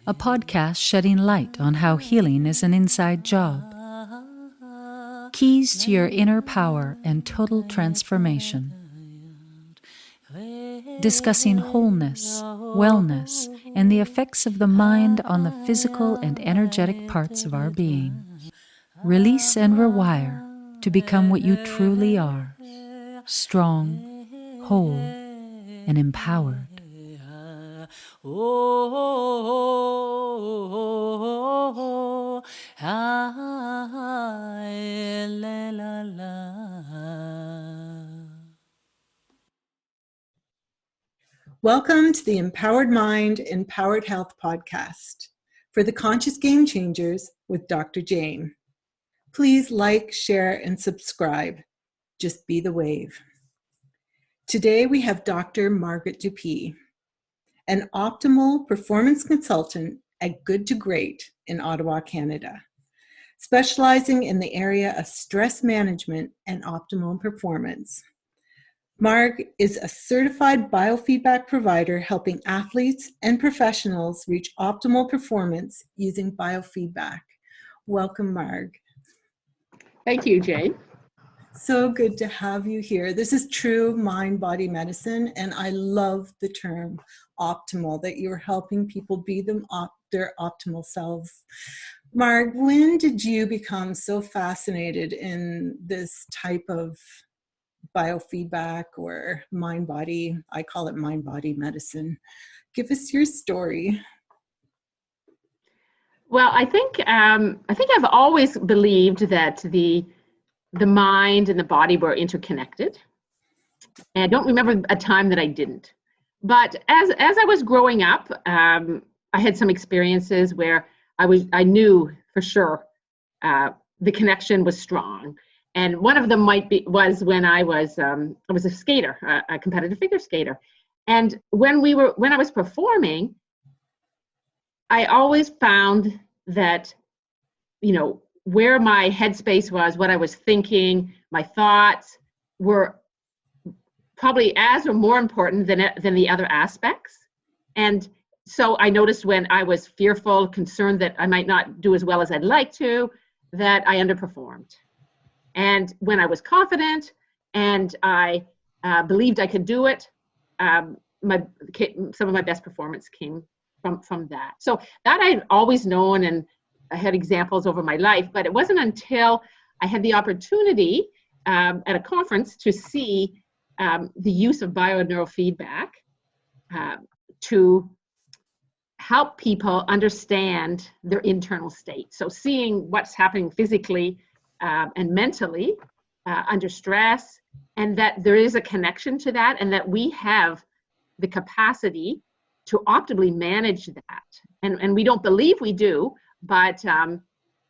a podcast shedding light on how healing is an inside job. Keys to your inner power and total transformation. Discussing wholeness, wellness, and the effects of the mind on the physical and energetic parts of our being. Release and rewire to become what you truly are, strong, whole, and empowered. Welcome to the Empowered Mind, Empowered Health podcast for the Conscious Game Changers with Dr. Jayne. Please like, share, and subscribe. Just be the wave. Today we have Dr. Margaret Dupee, an optimal performance consultant at Good to Great in Ottawa, Canada, specializing in the area of stress management and optimal performance. Marg is a certified biofeedback provider helping athletes and professionals reach optimal performance using biofeedback. Welcome, Marg. Thank you, Jayne. So good to have you here. This is true mind-body medicine, and I love the term optimal, that you're helping people be their optimal selves. Marg, when did you become so fascinated in this type of biofeedback or mind-body? I call it mind-body medicine. Give us your story. Well, I think I've always believed that the mind and the body were interconnected. And I don't remember a time that I didn't. But as I was growing up, I had some experiences where I knew for sure the connection was strong. And one of them was when I was a skater, a competitive figure skater. And when I was performing, I always found that, where my headspace was, what I was thinking, my thoughts were probably as or more important than the other aspects. And so I noticed when I was fearful, concerned that I might not do as well as I'd like to, that I underperformed. And when I was confident and I believed I could do it, some of my best performance came from that. So that I had always known, and I had examples over my life, but it wasn't until I had the opportunity at a conference to see the use of bioneurofeedback to help people understand their internal state. So seeing what's happening physically and mentally under stress, and that there is a connection to that, and that we have the capacity to optimally manage that. And we don't believe we do, but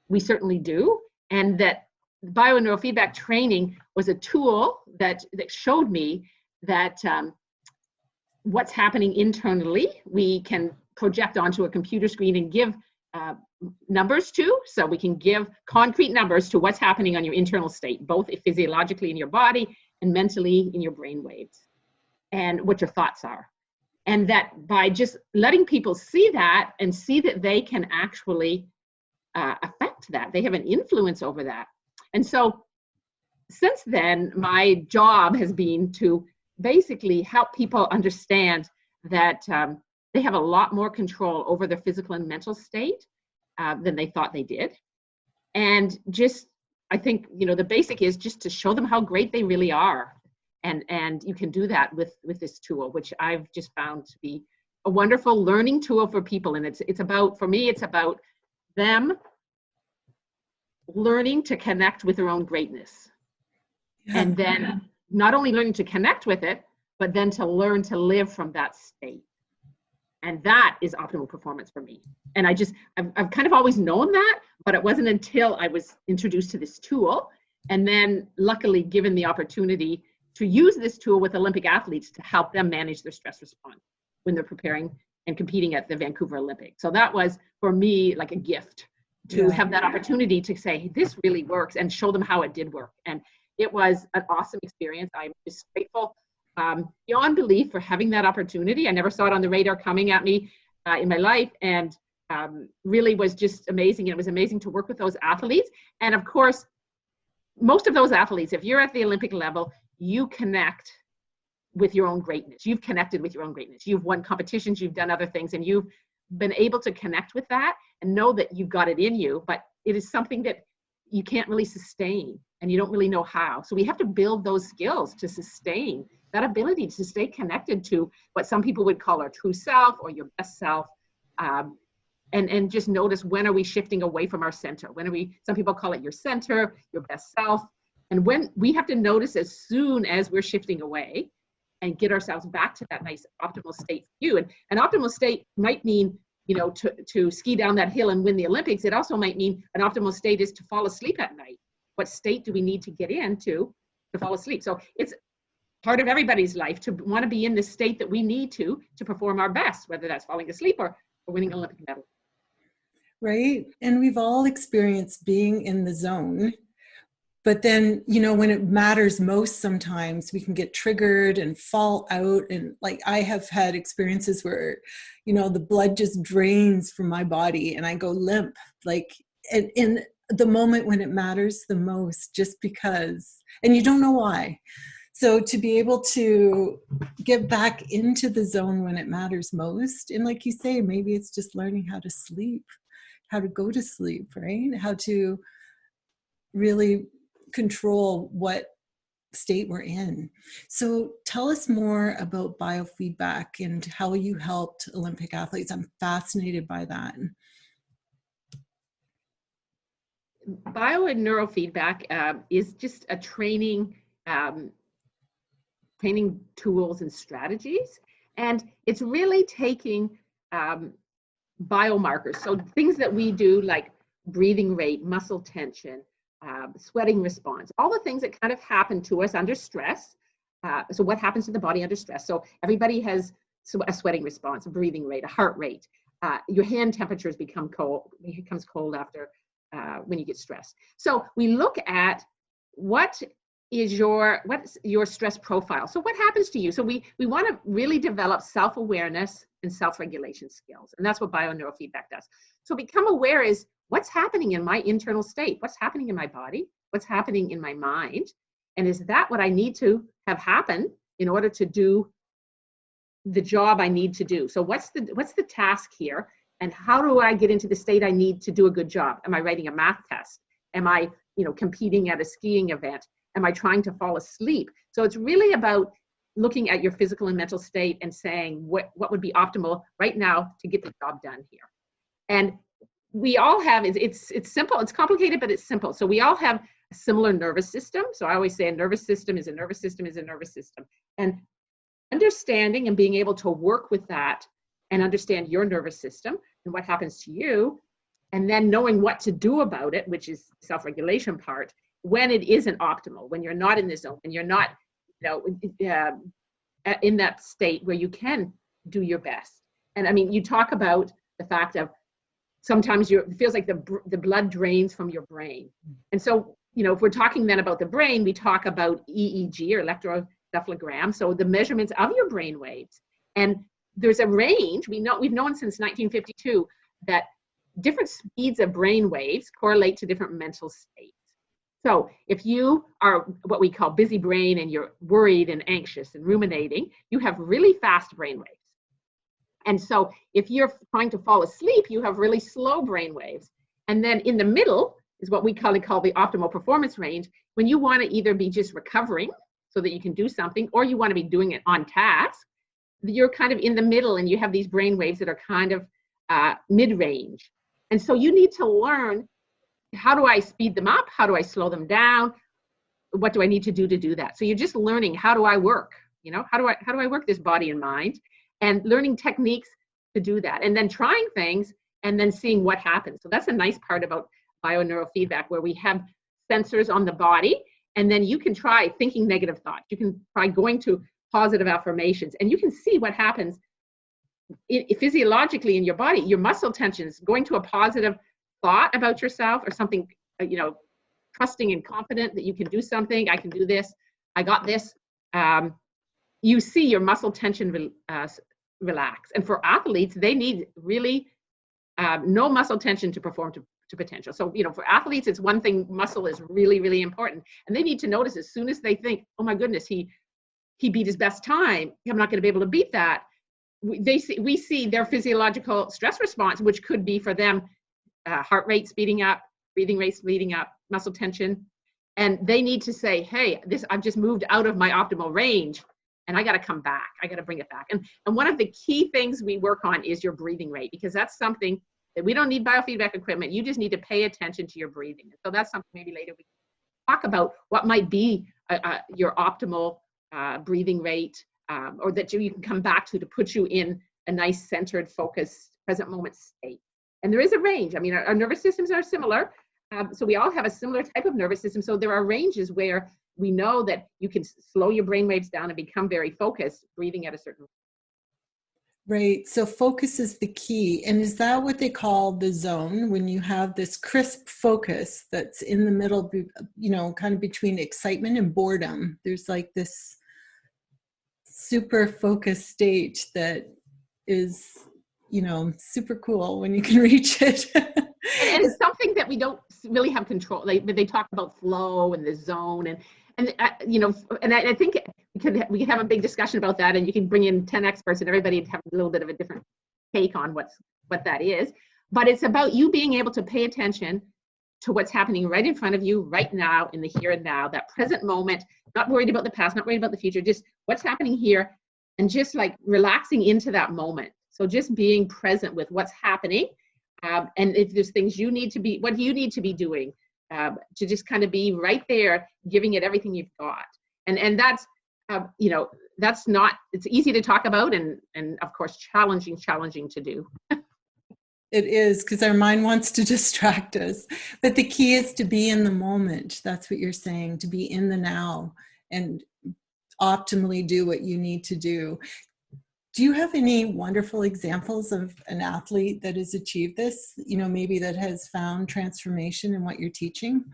we certainly do. And that bioneurofeedback training was a tool that showed me that what's happening internally, we can project onto a computer screen and give numbers to, so we can give concrete numbers to what's happening on your internal state, both physiologically in your body and mentally in your brain waves, and what your thoughts are. And that by just letting people see that and see that they can actually affect that, they have an influence over that. And so since then, my job has been to basically help people understand that they have a lot more control over their physical and mental state than they thought they did. And just, I think, the basic is just to show them how great they really are. And you can do that with this tool, which I've just found to be a wonderful learning tool for people. And it's about, for me, it's about them learning to connect with their own greatness. Yeah. And then not only learning to connect with it, but then to learn to live from that state. And that is optimal performance for me. And I've kind of always known that, but it wasn't until I was introduced to this tool, and then luckily given the opportunity to use this tool with Olympic athletes to help them manage their stress response when they're preparing and competing at the Vancouver Olympics. So that was, for me, like a gift to have that opportunity to say, this really works, and show them how it did work. And it was an awesome experience. I'm just grateful beyond belief for having that opportunity. I never saw it on the radar coming at me in my life. And really was just amazing. And it was amazing to work with those athletes. And of course, most of those athletes, if you're at the Olympic level, you connect with your own greatness. You've connected with your own greatness. You've won competitions, you've done other things, and you've been able to connect with that and know that you've got it in you, but it is something that you can't really sustain and you don't really know how. So we have to build those skills to sustain that ability to stay connected to what some people would call our true self or your best self. And just notice, when are we shifting away from our center? When are we, some people call it your center, your best self. And when we have to notice as soon as we're shifting away and get ourselves back to that nice optimal state for you. And an optimal state might mean, you know, to ski down that hill and win the Olympics. It also might mean an optimal state is to fall asleep at night. What state do we need to get into to fall asleep? So it's part of everybody's life to want to be in the state that we need to perform our best, whether that's falling asleep or winning an Olympic medal. Right. And we've all experienced being in the zone. But then, you know, when it matters most, sometimes we can get triggered and fall out. And like, I have had experiences where, you know, the blood just drains from my body and I go limp, like in the moment when it matters the most, just because, and you don't know why. So to be able to get back into the zone when it matters most, and like you say, maybe it's just learning how to sleep, how to go to sleep, right? How to really control what state we're in. So tell us more about biofeedback and how you helped Olympic athletes. I'm fascinated by that. Bio and neurofeedback is just a training tools and strategies. And it's really taking biomarkers, so things that we do like breathing rate, muscle tension, sweating response, all the things that kind of happen to us under stress. So what happens to the body under stress? So everybody has a sweating response, a breathing rate, a heart rate. Your hand temperatures becomes cold after when you get stressed. So we look at what's your stress profile. So what happens to you? So we want to really develop self-awareness and self-regulation skills. And that's what bio-neurofeedback does. So become aware is what's happening in my internal state? What's happening in my body? What's happening in my mind? And is that what I need to have happen in order to do the job I need to do? So what's the task here? And how do I get into the state I need to do a good job? Am I writing a math test? Am I, competing at a skiing event? Am I trying to fall asleep? So it's really about looking at your physical and mental state and saying what would be optimal right now to get the job done here. And we all have, it's simple, it's complicated, but it's simple. So we all have a similar nervous system. So I always say a nervous system is a nervous system is a nervous system. And understanding and being able to work with that and understand your nervous system and what happens to you, and then knowing what to do about it, which is the self-regulation part, when it isn't optimal, when you're not in the zone, when you're not, in that state where you can do your best. And I mean, you talk about the fact of sometimes it feels like the blood drains from your brain. And so, if we're talking then about the brain, we talk about EEG or electroencephalogram. So the measurements of your brain waves. And there's a range. We've known since 1952 that different speeds of brain waves correlate to different mental states. So if you are what we call busy brain and you're worried and anxious and ruminating, you have really fast brain waves. And so if you're trying to fall asleep, you have really slow brain waves. And then in the middle is what we call the optimal performance range, when you want to either be just recovering so that you can do something, or you want to be doing it on task. You're kind of in the middle and you have these brain waves that are kind of mid-range. And so you need to learn, how do I speed them up? How do I slow them down? What do I need to do that? So you're just learning, how do I work? How do I work this body and mind? And learning techniques to do that. And then trying things and then seeing what happens. So that's a nice part about bio-neurofeedback, where we have sensors on the body, and then you can try thinking negative thoughts. You can try going to positive affirmations, and you can see what happens physiologically in your body. Your muscle tensions, going to a positive thought about yourself or something, trusting and confident that you can do something. I can do this. I got this. You see your muscle tension relax. And for athletes, they need really no muscle tension to perform to potential. So, for athletes, it's one thing, muscle is really, really important. And they need to notice as soon as they think, oh my goodness, he beat his best time, I'm not going to be able to beat that. We see their physiological stress response, which could be for them heart rate speeding up, breathing rate speeding up, muscle tension. And they need to say, hey, I've just moved out of my optimal range and I got to come back. I got to bring it back. And one of the key things we work on is your breathing rate, because that's something that we don't need biofeedback equipment. You just need to pay attention to your breathing. So that's something maybe later we can talk about what might be your optimal breathing rate, or that you can come back to put you in a nice centered, focused, present moment state. And there is a range. I mean, our nervous systems are similar. So we all have a similar type of nervous system. So there are ranges where we know that you can slow your brain waves down and become very focused, breathing at a certain rate. Right. So focus is the key. And is that what they call the zone, when you have this crisp focus that's in the middle, kind of between excitement and boredom? There's like this super focused state that is, super cool when you can reach it. And it's something that we don't really have control. They talk about flow and the zone, and I think we could have a big discussion about that, and you can bring in 10 experts and everybody have a little bit of a different take on what that is. But it's about you being able to pay attention to what's happening right in front of you right now, in the here and now, that present moment, not worried about the past, not worried about the future, just what's happening here, and just like relaxing into that moment. So just being present with what's happening. And if there's things what you need to be doing to just kind of be right there, giving it everything you've got. And that's, that's not, it's easy to talk about and of course, challenging to do. It is, because our mind wants to distract us. But the key is to be in the moment. That's what you're saying, to be in the now and optimally do what you need to do. Do you have any wonderful examples of an athlete that has achieved this, maybe that has found transformation in what you're teaching?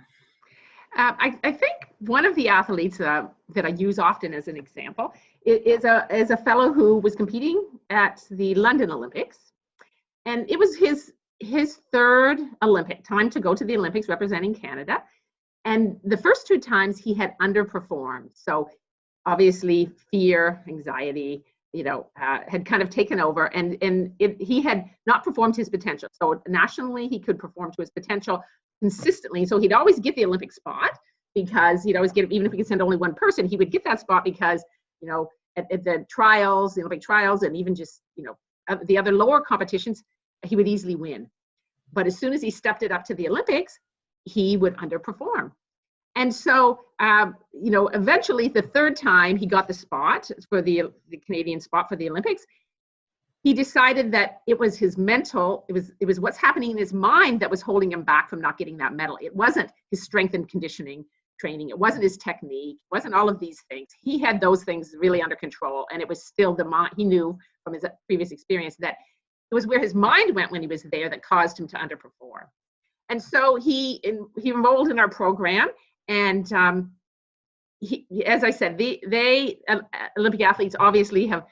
I think one of the athletes that I use often as an example is a fellow who was competing at the London Olympics. And it was his third Olympic time to go to the Olympics representing Canada. And the first two times he had underperformed. So obviously fear, anxiety, had kind of taken over, and he had not performed his potential. So nationally, he could perform to his potential consistently. So he'd always get the Olympic spot, because he'd always get, even if he could send only one person, he would get that spot because, at the trials, the Olympic trials, and even just, the other lower competitions, he would easily win. But as soon as he stepped it up to the Olympics, he would underperform. And so, eventually the third time he got the spot for the Canadian spot for the Olympics, he decided that it was his mental, it was what's happening in his mind that was holding him back from not getting that medal. It wasn't his strength and conditioning training. It wasn't his technique. It wasn't all of these things. He had those things really under control. And it was still the mind. He knew from his previous experience that it was where his mind went when he was there that caused him to underperform. And so he enrolled in our program. And as I said, they Olympic athletes obviously have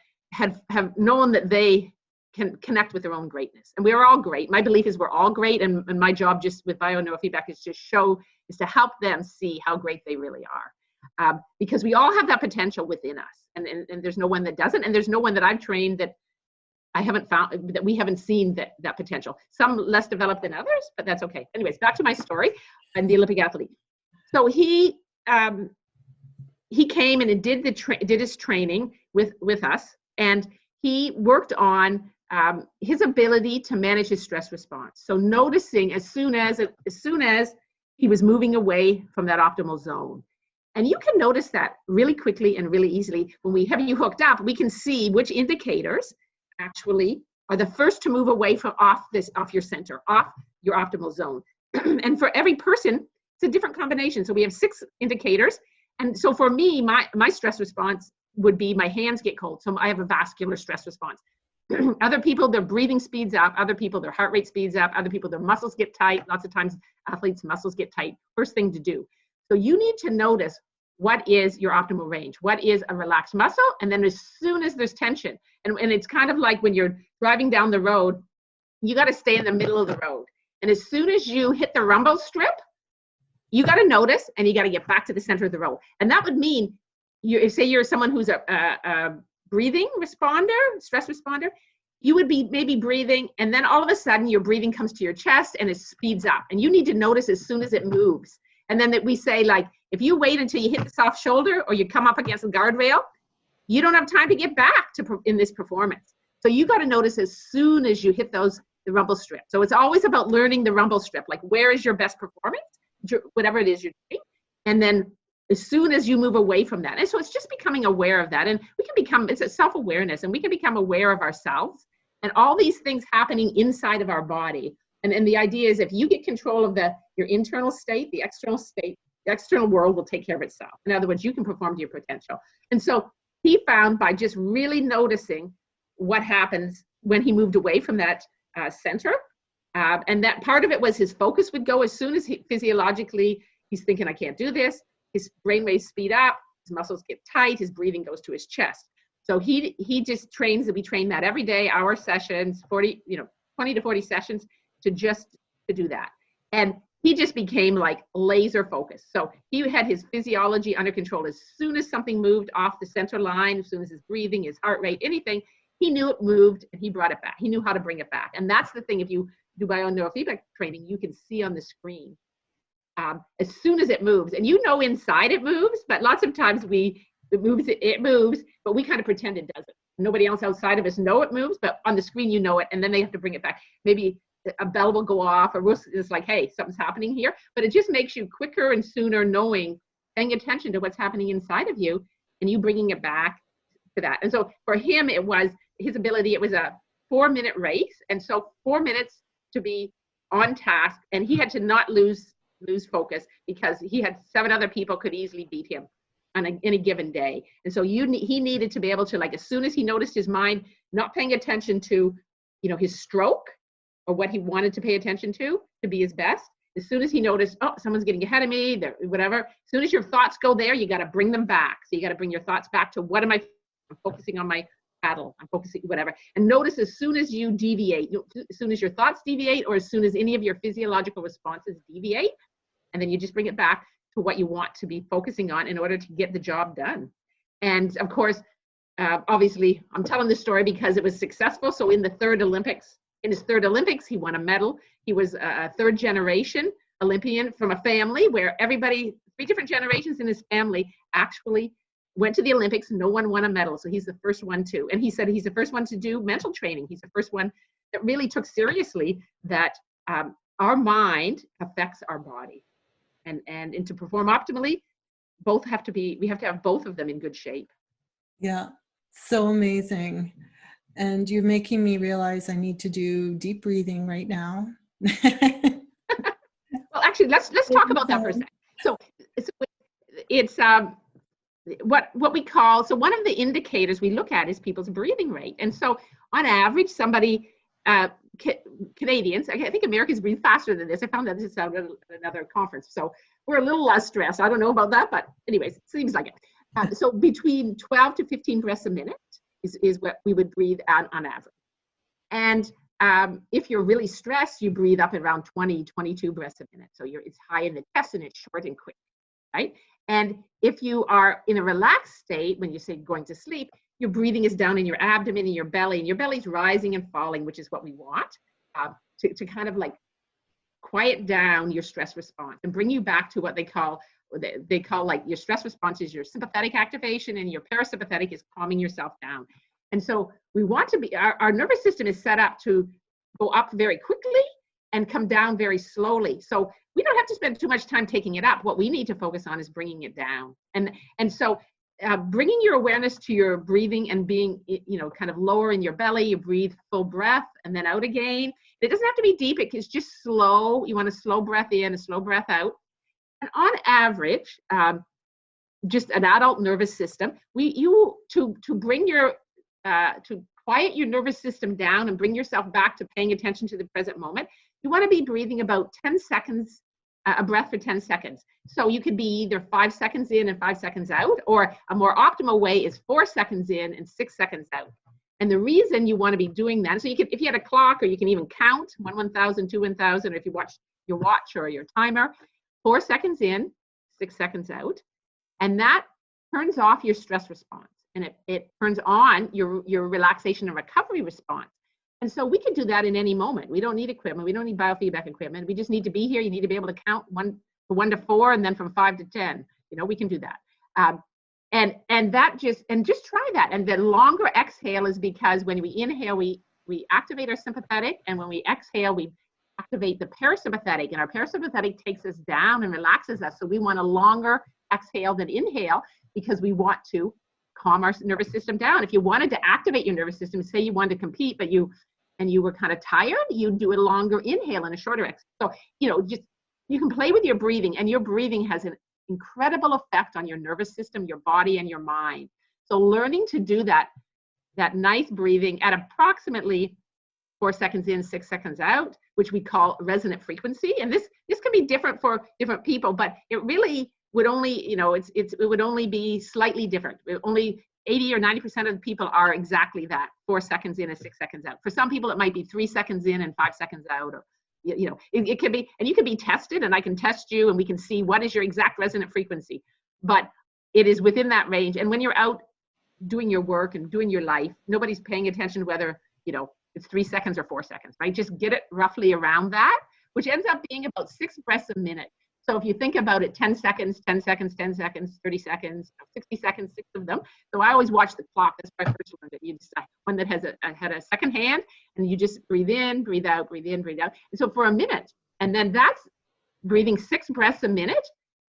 known that they can connect with their own greatness. And we're all great. My belief is we're all great. And my job just with bio-neurofeedback is to help them see how great they really are. Because we all have that potential within us. And there's no one that doesn't. And there's no one that I've trained that I haven't found, that we haven't seen that potential. Some less developed than others, but that's okay. Anyways, back to my story. I'm the Olympic athlete. So he came and did his training with us, and he worked on his ability to manage his stress response. So noticing as soon as he was moving away from that optimal zone. And you can notice that really quickly and really easily. When we have you hooked up, we can see which indicators actually are the first to move away from off your center, off your optimal zone. And for every person, it's a different combination. So we have 6 indicators. And so for me, my stress response would be my hands get cold. So I have a vascular stress response. Other people, their breathing speeds up. Other people, their heart rate speeds up. Other people, their muscles get tight. Lots of times athletes' muscles get tight. First thing to do. So you need to notice what is your optimal range. What is a relaxed muscle? And then as soon as there's tension, and it's kind of like when you're driving down the road you got to stay in the middle of the road. And as soon as you hit the rumble strip, you got to notice and you got to get back to the center of the road. And that would mean, say you're someone who's a breathing responder, stress responder, you would be maybe breathing, and then all of a sudden your breathing comes to your chest and it speeds up. And you need to notice as soon as it moves. And then that we say, like, if you wait until you hit the soft shoulder or you come up against a guardrail, you don't have time to get back in this performance. So you got to notice as soon as you hit the rumble strip. So it's always about learning the rumble strip, like where is your best performance, whatever it is you're doing. And then as soon as you move away from that. And so it's just becoming aware of that. And we can become, it's a self-awareness, and we can become aware of ourselves and all these things happening inside of our body. And the idea is if you get control of your internal state, the external world will take care of itself. In other words, you can perform to your potential. And so he found by just really noticing what happens when he moved away from that center, and that part of it was his focus would go as soon as physiologically he's thinking, I can't do this. His brain waves speed up, his muscles get tight, his breathing goes to his chest. So he just trains, and we train that every day, hour sessions, 20 to 40 sessions to do that. And he just became like laser focused. So he had his physiology under control. As soon as something moved off the center line, as soon as his breathing, his heart rate, anything, he knew it moved and he brought it back. He knew how to bring it back. And that's the thing, if you do neurofeedback training, you can see on the screen as soon as it moves. And inside it moves, but lots of times it moves, but we kind of pretend it doesn't. Nobody else outside of us know it moves, but on the screen you know it, and then they have to bring it back. Maybe a bell will go off, or it's like, hey, something's happening here. But it just makes you quicker and sooner paying attention to what's happening inside of you, and you bringing it back to that. And so for him, it was his ability. It was a 4-minute race, and so 4 minutes to be on task, and he had to not lose focus, because he had 7 other people could easily beat him on any given day. And so he needed to be able to, like, as soon as he noticed his mind not paying attention to, his stroke or what he wanted to pay attention to be his best, as soon as he noticed, oh, someone's getting ahead of me, whatever, as soon as your thoughts go there, you got to bring them back. So you got to bring your thoughts back to, I'm focusing on my paddle, I'm focusing, whatever. And notice as soon as you deviate, as soon as your thoughts deviate, or as soon as any of your physiological responses deviate, and then you just bring it back to what you want to be focusing on in order to get the job done. And of course, obviously, I'm telling this story because it was successful. So in his third Olympics, he won a medal. He was a third generation Olympian from a family where 3 different generations in his family actually went to the Olympics. No one won a medal. So he's the first one to. And he said he's the first one to do mental training. He's the first one that really took seriously that our mind affects our body. And to perform optimally, we have to have both of them in good shape. Yeah, so amazing. And you're making me realize I need to do deep breathing right now. Well, actually, let's talk about that for a second. So it's what we call, so one of the indicators we look at is people's breathing rate. And so on average, somebody, Canadians, I think Americans breathe faster than this. I found that this out at another conference. So we're a little less stressed. I don't know about that, but anyways, it seems like it. So between 12 to 15 breaths a minute is what we would breathe on average. And if you're really stressed, you breathe up around 20, 22 breaths a minute. So it's high in the chest and it's short and quick, right? And if you are in a relaxed state, when you say going to sleep, your breathing is down in your abdomen and your belly, and your belly's rising and falling, which is what we want to kind of like quiet down your stress response and bring you back to what they call like your stress response is your sympathetic activation, and your parasympathetic is calming yourself down. And so we want to be, our nervous system is set up to go up very quickly and come down very slowly. So we don't have to spend too much time taking it up. What we need to focus on is bringing it down. And so bringing your awareness to your breathing and being, kind of lower in your belly, you breathe full breath and then out again. It doesn't have to be deep. It's just slow. You want a slow breath in, a slow breath out. And on average, just an adult nervous system, to bring your, to quiet your nervous system down and bring yourself back to paying attention to the present moment, you want to be breathing about 10 seconds, a breath for 10 seconds. So you could be either 5 seconds in and 5 seconds out, or a more optimal way is 4 seconds in and 6 seconds out. And the reason you want to be doing that, so you can, if you had a clock, or you can even count 1, 1,000, 2, 1,000, or if you watch your watch or your timer, 4 seconds in, 6 seconds out, and that turns off your stress response, and it turns on your relaxation and recovery response. And so we can do that in any moment. We don't need equipment. We don't need biofeedback equipment. We just need to be here. You need to be able to count from 1 to 4, and then from 5 to 10. We can do that. And just try that. And the longer exhale is because when we inhale, we activate our sympathetic, and when we exhale, we activate the parasympathetic, and our parasympathetic takes us down and relaxes us. So we want a longer exhale than inhale, because we want to calm our nervous system down. If you wanted to activate your nervous system, say you wanted to compete, but you were kind of tired, you do a longer inhale and a shorter exhale. So, just you can play with your breathing, and your breathing has an incredible effect on your nervous system, your body, and your mind. So learning to do that nice breathing at approximately 4 seconds in, 6 seconds out, which we call resonant frequency. And this can be different for different people, but it really would only, it would only be slightly different. Only 80 or 90% of the people are exactly that, 4 seconds in and 6 seconds out. For some people, it might be 3 seconds in and 5 seconds out, or it could be, and you can be tested, and I can test you, and we can see what is your exact resonant frequency, but it is within that range. And when you're out doing your work and doing your life, nobody's paying attention whether, it's 3 seconds or 4 seconds, right? Just get it roughly around that, which ends up being about 6 breaths a minute. So if you think about it, 10 seconds, 10 seconds, 10 seconds, 30 seconds, 60 seconds, 6 of them. So I always watch the clock. That's my first one. That you decide one that has had a second hand, and you just breathe in, breathe out, breathe in, breathe out. And so for a minute, and then that's breathing 6 breaths a minute,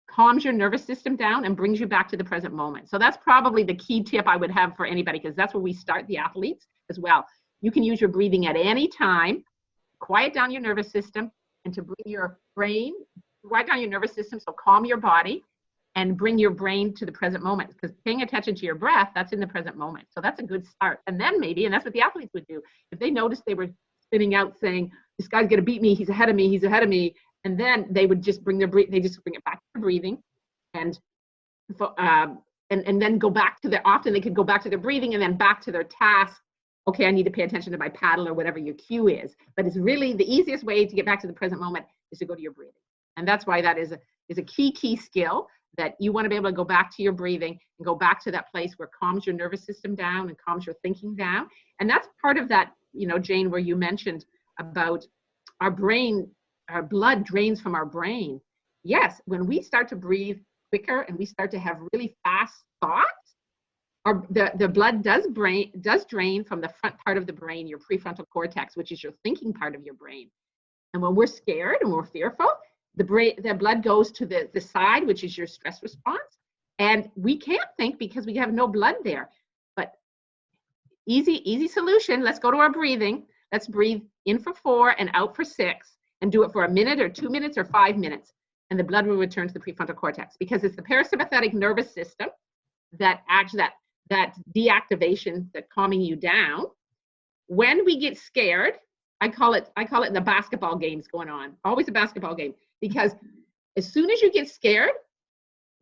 calms your nervous system down and brings you back to the present moment. So that's probably the key tip I would have for anybody, because that's where we start the athletes as well. You can use your breathing at any time, quiet down your nervous system, and to bring your brain, quiet down your nervous system, so calm your body and bring your brain to the present moment, because paying attention to your breath, that's in the present moment. So that's a good start. And then maybe, and that's what the athletes would do, if they noticed they were spinning out saying, this guy's going to beat me, he's ahead of me, he's ahead of me, and then they would just bring they just bring it back to breathing, and then go back to often they could go back to their breathing and then back to their task. Okay, I need to pay attention to my paddle, or whatever your cue is. But it's really the easiest way to get back to the present moment is to go to your breathing. And that's why that is a key skill, that you want to be able to go back to your breathing and go back to that place where it calms your nervous system down and calms your thinking down. And that's part of that, Jayne, where you mentioned about our brain, our blood drains from our brain. Yes, when we start to breathe quicker and we start to have really fast thoughts, the blood does drain from the front part of the brain, your prefrontal cortex, which is your thinking part of your brain. And when we're scared and we're fearful, the blood goes to the side, which is your stress response. And we can't think because we have no blood there. But easy solution. Let's go to our breathing. Let's breathe in for 4 and out for 6, and do it for a minute or 2 minutes or 5 minutes. And the blood will return to the prefrontal cortex, because it's the parasympathetic nervous system that acts that deactivation, that calming you down. When we get scared, I call it the basketball games going on. Always a basketball game, because as soon as you get scared,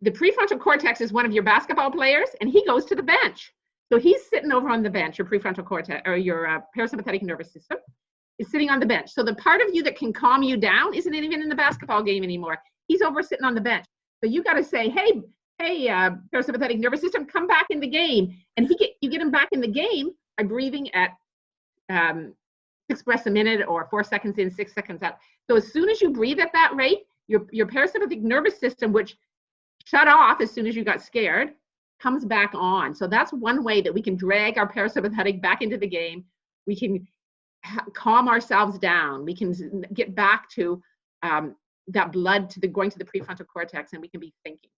the prefrontal cortex is one of your basketball players, and he goes to the bench. So he's sitting over on the bench. Your prefrontal cortex, or your parasympathetic nervous system, is sitting on the bench. So the part of you that can calm you down isn't even in the basketball game anymore. He's over sitting on the bench. So you got to say, hey, parasympathetic nervous system, come back in the game. And you get him back in the game by breathing at 6 breaths a minute, or 4 seconds in, 6 seconds out. So as soon as you breathe at that rate, your parasympathetic nervous system, which shut off as soon as you got scared, comes back on. So that's one way that we can drag our parasympathetic back into the game. We can calm ourselves down. We can get back to that blood going to the prefrontal cortex, and we can be thinking.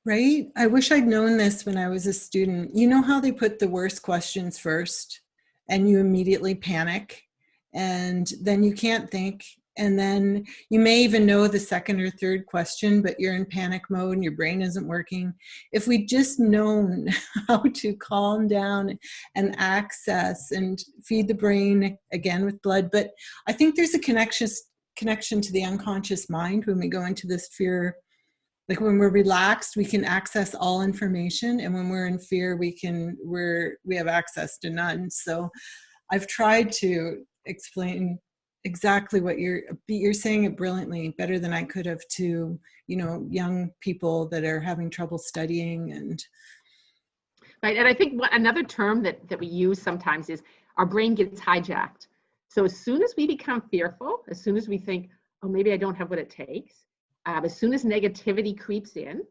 Right? I wish I'd known this when I was a student. You know how they put the worst questions first, and you immediately panic, and then you can't think, and then you may even know the second or third question, but you're in panic mode and your brain isn't working. If we'd just known how to calm down and access and feed the brain again with blood. But I think there's a connection to the unconscious mind when we go into this fear like when we're relaxed, we can access all information, and when we're in fear, we have access to none. So I've tried to explain exactly what you're saying it brilliantly, better than I could have, to, you know, young people that are having trouble studying. And right. And I think another term that we use sometimes is our brain gets hijacked. So as soon as we become fearful, as soon as we think, oh, maybe I don't have what it takes, as soon as negativity creeps in,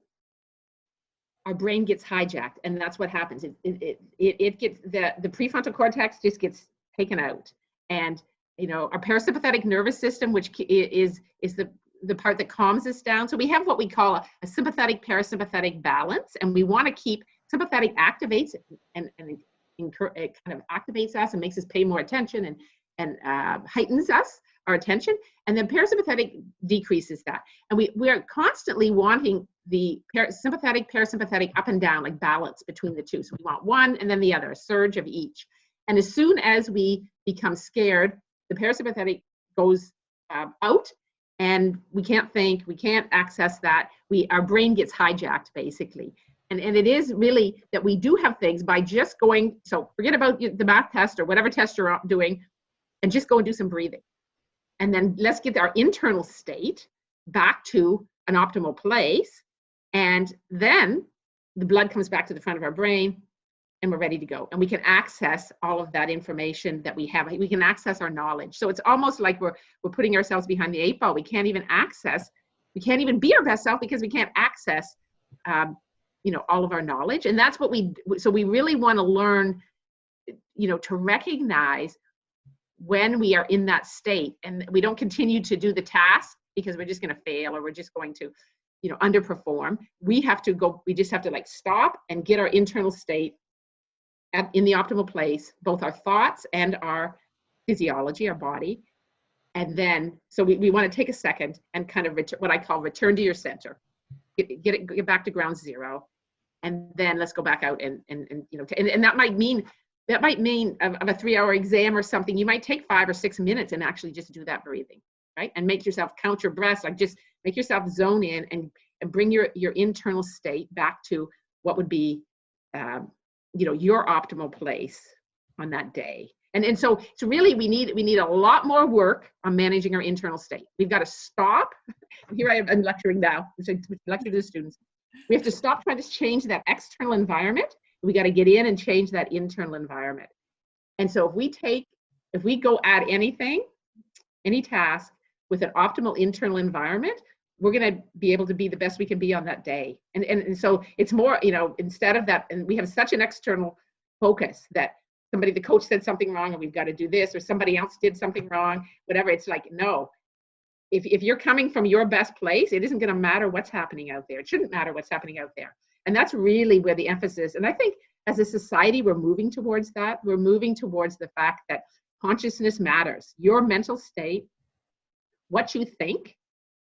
our brain gets hijacked, and that's what happens. It gets, the prefrontal cortex just gets taken out, and you know, our parasympathetic nervous system, which is the part that calms us down. So we have what we call a sympathetic parasympathetic balance, and we want to keep sympathetic activates and it kind of activates us and makes us pay more attention and heightens our attention, and then parasympathetic decreases that. And we are constantly wanting the sympathetic, parasympathetic up and down, like balance between the two. So we want one and then the other, a surge of each. And as soon as we become scared, the parasympathetic goes out, and we can't think, we can't access that. Our brain gets hijacked, basically. And it is really that we do have things by just going, so forget about the math test or whatever test you're doing, and just go and do some breathing. And then let's get our internal state back to an optimal place. And then the blood comes back to the front of our brain, and we're ready to go. And we can access all of that information that we have. We can access our knowledge. So it's almost like we're putting ourselves behind the 8 ball. We can't even be our best self because we can't access, all of our knowledge. And that's what so we really want to learn, to recognize when we are in that state, and we don't continue to do the task because we're just going to fail, or we're just going to, underperform. We just have to like stop and get our internal state in the optimal place, both our thoughts and our physiology, our body. And then, so we want to take a second and kind of what I call return to your center, get back to ground zero. And then let's go back out and that might mean of a 3-hour exam or something, you might take 5 or 6 minutes and actually just do that breathing, right? And make yourself count your breaths, like just make yourself zone in and bring your internal state back to what would be, your optimal place on that day. And so really we need a lot more work on managing our internal state. We've got to stop. Here I'm lecturing now, lecture to the students. We have to stop trying to change that external environment. We got to get in and change that internal environment. And so if we go at anything, any task with an optimal internal environment, we're going to be able to be the best we can be on that day. And so it's more, instead of that, and we have such an external focus that the coach said something wrong and we've got to do this, or somebody else did something wrong, whatever. It's like, no, if you're coming from your best place, it isn't going to matter what's happening out there. It shouldn't matter what's happening out there. And that's really where the emphasis, and I think as a society, we're moving towards that. We're moving towards the fact that consciousness matters. Your mental state, what you think,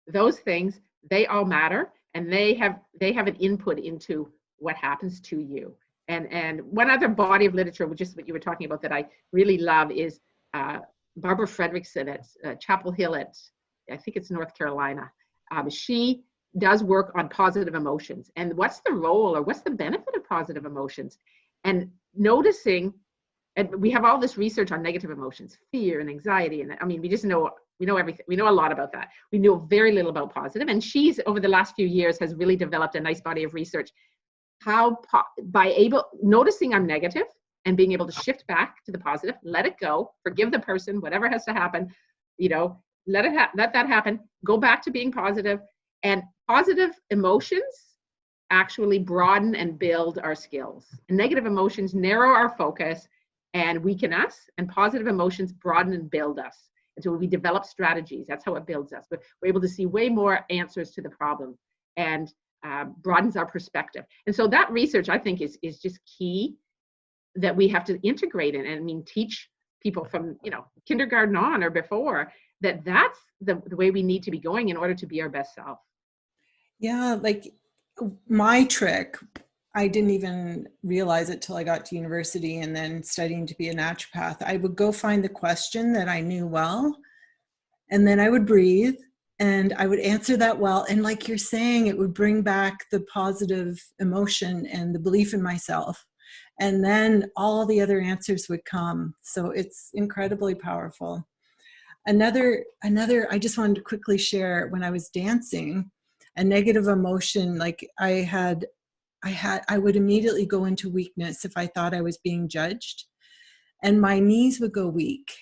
those things, they all matter, and they have an input into what happens to you. And one other body of literature, which is what you were talking about, that I really love is Barbara Fredrickson at Chapel Hill I think it's North Carolina. She does work on positive emotions and what's the role or what's the benefit of positive emotions, and noticing, and we have all this research on negative emotions, fear and anxiety, and I mean, we know everything. We know a lot about that. We know very little about positive. And she's, over the last few years, has really developed a nice body of research noticing I'm negative and being able to shift back to the positive, let it go, forgive the person, whatever has to happen, let that happen, go back to being positive. And positive emotions actually broaden and build our skills. And negative emotions narrow our focus and weaken us, and positive emotions broaden and build us. And so we develop strategies. That's how it builds us. But we're able to see way more answers to the problem and broadens our perspective. And so that research, I think, is just key, that we have to integrate in. And I mean, teach people from kindergarten on or before that's the way we need to be going in order to be our best self. Yeah, like my trick, I didn't even realize it till I got to university and then studying to be a naturopath. I would go find the question that I knew well, and then I would breathe, And I would answer that well. And like you're saying, it would bring back the positive emotion and the belief in myself. And then all the other answers would come. So it's incredibly powerful. Another, I just wanted to quickly share, when I was dancing, a negative emotion, like I would immediately go into weakness if I thought I was being judged, and my knees would go weak.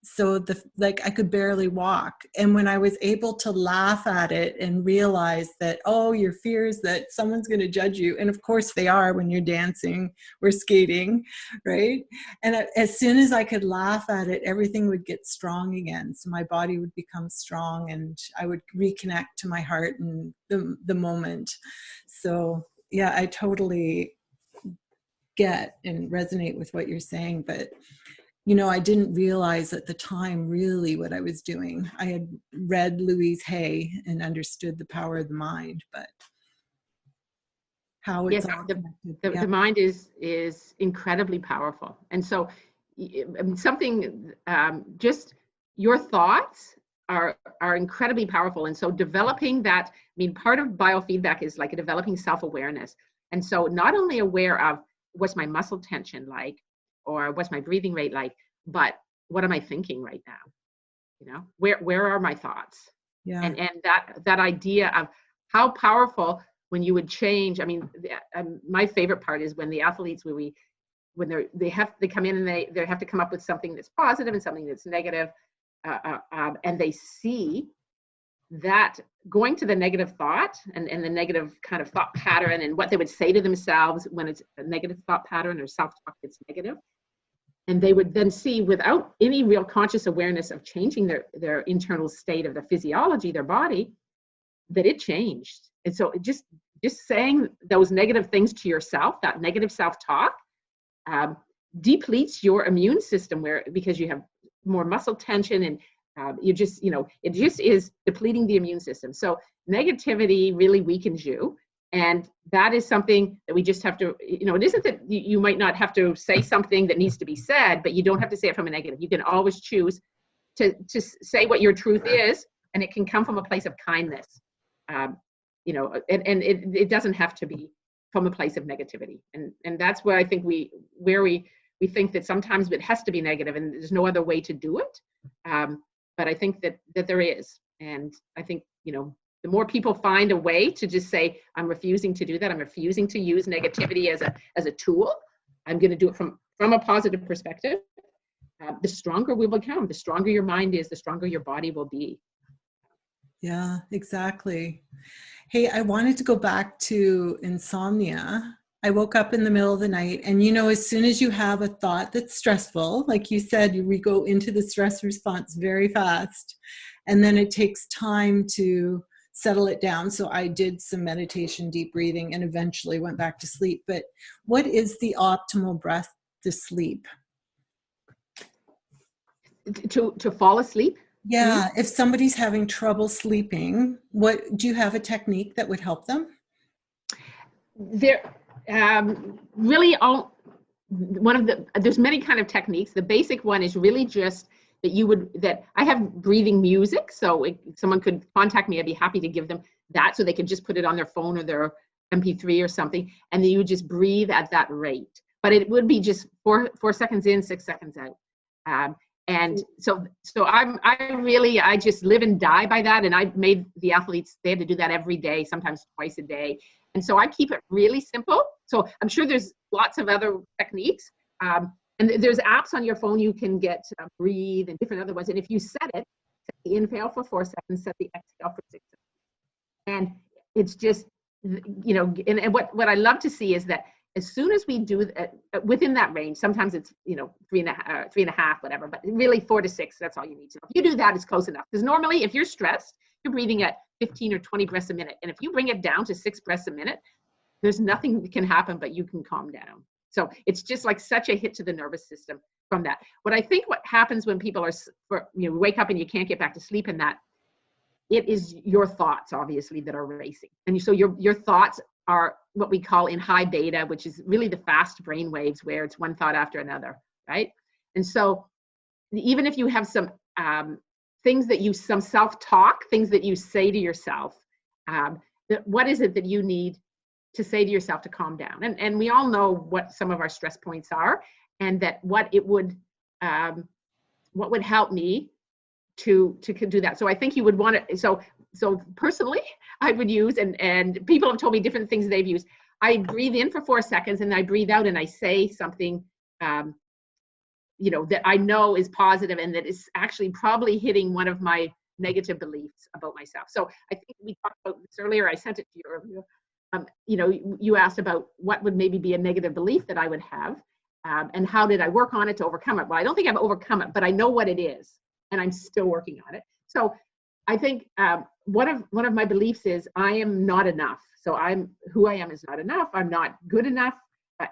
So I could barely walk. And when I was able to laugh at it and realize that, oh, your fear is that someone's going to judge you. And of course they are when you're dancing or skating, right? And as soon as I could laugh at it, everything would get strong again. So my body would become strong and I would reconnect to my heart and the moment. So yeah, I totally get and resonate with what you're saying. But I didn't realize at the time really what I was doing. I had read Louise Hay and understood the power of the mind, but how it's all connected. The mind is incredibly powerful. And so just your thoughts are incredibly powerful. And so developing that, part of biofeedback is like a developing self-awareness. And so not only aware of what's my muscle tension like, or what's my breathing rate like, but what am I thinking right now? Where are my thoughts? Yeah. And that idea of how powerful when you would change. My favorite part is when the athletes, when they come in and they have to come up with something that's positive and something that's negative, and they see that going to the negative thought and the negative kind of thought pattern and what they would say to themselves when it's a negative thought pattern or self-talk that's negative. And they would then see, without any real conscious awareness of changing their internal state of the physiology, their body, that it changed. And so just saying those negative things to yourself, that negative self-talk, depletes your immune system because you have more muscle tension and it just is depleting the immune system. So negativity really weakens you. And that is something that we just have to, it isn't that you might not have to say something that needs to be said, but you don't have to say it from a negative. You can always choose to say what your truth is, and it can come from a place of kindness. And it doesn't have to be from a place of negativity. And that's where I think we think that sometimes it has to be negative and there's no other way to do it. But I think that there is. And I think, the more people find a way to just say, I'm refusing to do that. I'm refusing to use negativity as a tool. I'm going to do it from a positive perspective. The stronger we will become. The stronger your mind is, the stronger your body will be. Yeah, exactly. Hey, I wanted to go back to insomnia. I woke up in the middle of the night, and as soon as you have a thought that's stressful, like you said, we go into the stress response very fast, and then it takes time to settle it down. So I did some meditation, deep breathing, and eventually went back to sleep. But what is the optimal breath to sleep? To fall asleep? Yeah. If somebody's having trouble sleeping, do you have a technique that would help them? There's many kind of techniques. The basic one is really just that I have breathing music. So if someone could contact me, I'd be happy to give them that so they could just put it on their phone or their MP3 or something. And then you would just breathe at that rate. But it would be just 4 seconds in, 6 seconds out. And so I just live and die by that. And I made the athletes, they had to do that every day, sometimes twice a day. And so I keep it really simple. So I'm sure there's lots of other techniques. And there's apps on your phone you can get to breathe and different other ones. And if you set the inhale for 4 seconds, set the exhale for 6 seconds. And it's just, and what I love to see is that as soon as we do within that range, sometimes it's, 3.5, whatever, but really 4 to 6, that's all you need to know. If you do that, it's close enough. Because normally if you're stressed, you're breathing at 15 or 20 breaths a minute. And if you bring it down to 6 breaths a minute, there's nothing that can happen, but you can calm down. So it's just like such a hit to the nervous system from that. What happens when people wake up and you can't get back to sleep in that, it is your thoughts, obviously, that are racing. And so your thoughts are what we call in high beta, which is really the fast brain waves where it's one thought after another, right? And so even if you have some things that you, some self-talk, things that you say to yourself. What is it that you need to say to yourself to calm down? And we all know what some of our stress points are, and that what would help me to do that. So I think you would want to, so personally, I would use, and people have told me different things they've used. I breathe in for 4 seconds and I breathe out and I say something, that I know is positive and that is actually probably hitting one of my negative beliefs about myself. So I think we talked about this earlier. I sent it to you earlier. You asked about what would maybe be a negative belief that I would have, and how did I work on it to overcome it? Well, I don't think I've overcome it, but I know what it is, and I'm still working on it. So I think one of my beliefs is I am not enough. So who I am is not enough. I'm not good enough.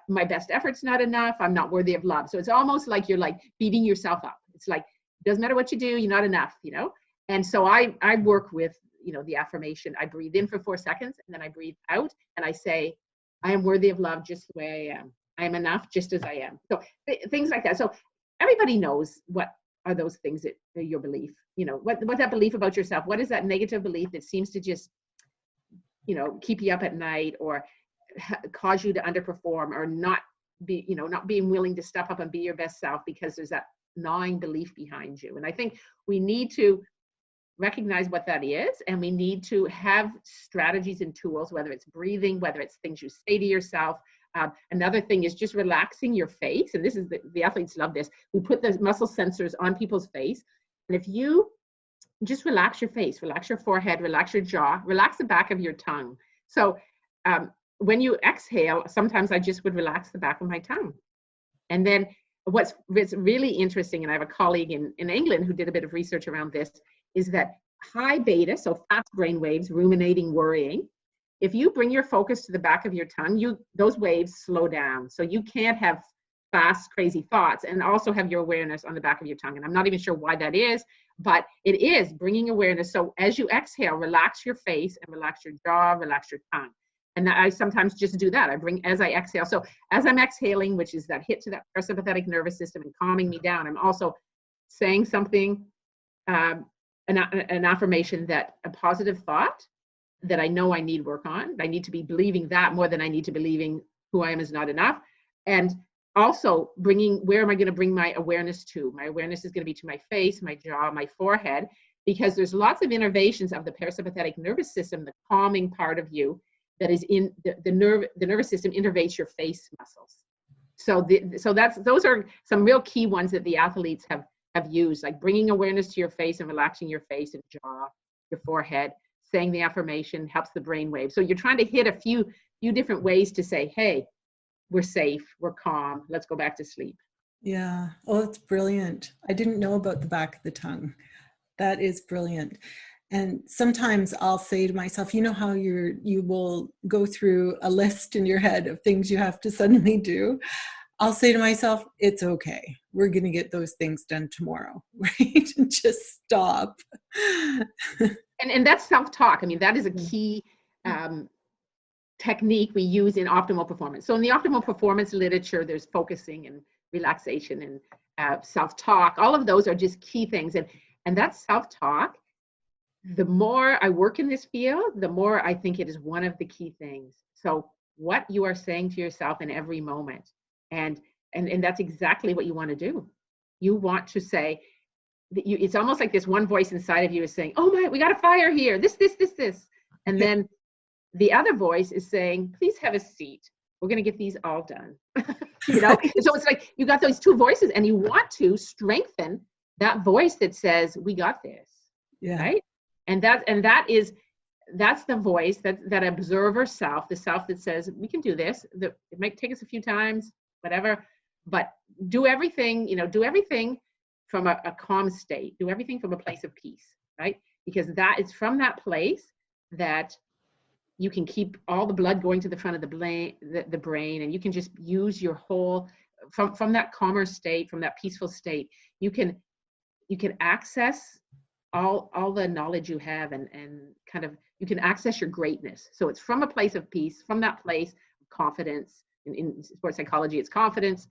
My best effort's not enough. I'm not worthy of love. So it's almost like you're like beating yourself up. It's like, it doesn't matter what you do, you're not enough, And so I work with, the affirmation. I breathe in for 4 seconds and then I breathe out and I say, I am worthy of love just the way I am. I am enough just as I am. So things like that. So everybody knows what are those things that are your belief, what's that belief about yourself? What is that negative belief that seems to just, keep you up at night or cause you to underperform or not being willing to step up and be your best self because there's that gnawing belief behind you. And I think we need to recognize what that is, and we need to have strategies and tools, whether it's breathing, whether it's things you say to yourself. Another thing is just relaxing your face. And this is the athletes love this. We put the muscle sensors on people's face. And if you just relax your face, relax your forehead, relax your jaw, relax the back of your tongue. So when you exhale, sometimes I just would relax the back of my tongue. And then what's really interesting, and I have a colleague in England who did a bit of research around this, is that high beta, so fast brain waves, ruminating, worrying, if you bring your focus to the back of your tongue, those waves slow down. So you can't have fast, crazy thoughts and also have your awareness on the back of your tongue. And I'm not even sure why that is, but it is bringing awareness. So as you exhale, relax your face and relax your jaw, relax your tongue. And I sometimes just do that. As I exhale. So as I'm exhaling, which is that hit to that parasympathetic nervous system and calming me down, I'm also saying something, an affirmation, that a positive thought that I know I need work on. I need to be believing that more than I need to believing who I am is not enough. And also where am I going to bring my awareness to? My awareness is going to be to my face, my jaw, my forehead, because there's lots of innervations of the parasympathetic nervous system, the calming part of you that is in the nervous system innervates your face muscles. So those are some real key ones that the athletes have used, like bringing awareness to your face and relaxing your face and jaw, your forehead, saying the affirmation helps the brain wave. So you're trying to hit a few different ways to say, hey, we're safe, we're calm, let's go back to sleep. Yeah. Oh, that's brilliant. I didn't know about the back of the tongue. That is brilliant. And sometimes I'll say to myself, you know how you will go through a list in your head of things you have to suddenly do. I'll say to myself, it's okay. We're going to get those things done tomorrow, right? And just stop. And that's self-talk. I mean, that is a key technique we use in optimal performance. So in the optimal performance literature, there's focusing and relaxation and self-talk. All of those are just key things. And that self-talk, the more I work in this field, the more I think it is one of the key things. So what you are saying to yourself in every moment. And that's exactly what you want to do. You want to say, it's almost like this one voice inside of you is saying, oh my, we got a fire here, this. And then the other voice is saying, please have a seat. We're going to get these all done. So it's like you got those two voices and you want to strengthen that voice that says, we got this. Yeah. Right. And that's the voice, that observer self, the self that says, we can do this. It might take us a few times, whatever, but do everything from a calm state, do everything from a place of peace, right? Because that is from that place that you can keep all the blood going to the front of the brain, and you can just use your whole, from that calmer state, from that peaceful state, you can access all the knowledge you have and kind of, you can access your greatness. So it's from a place of peace, from that place of confidence. In sports psychology, it's confidence.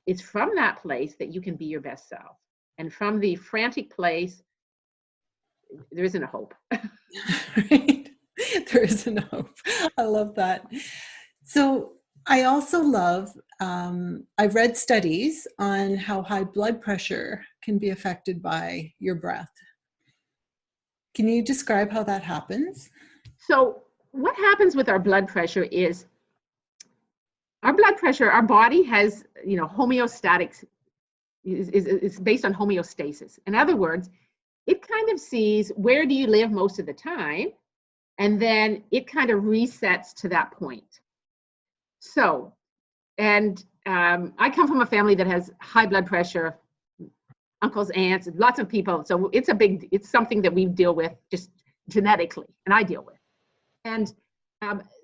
It's from that place that you can be your best self. And from the frantic place, there isn't a hope. Right? There isn't hope. I love that. So I also love, I've read studies on how high blood pressure can be affected by your breath. Can you describe how that happens? So what happens with our blood pressure is our blood pressure, our body has, homeostatic, is based on homeostasis. In other words, it kind of sees where do you live most of the time, and then it kind of resets to that point. So, and I come from a family that has high blood pressure, uncles, aunts, lots of people. So it's something that we deal with just genetically, and I deal with. And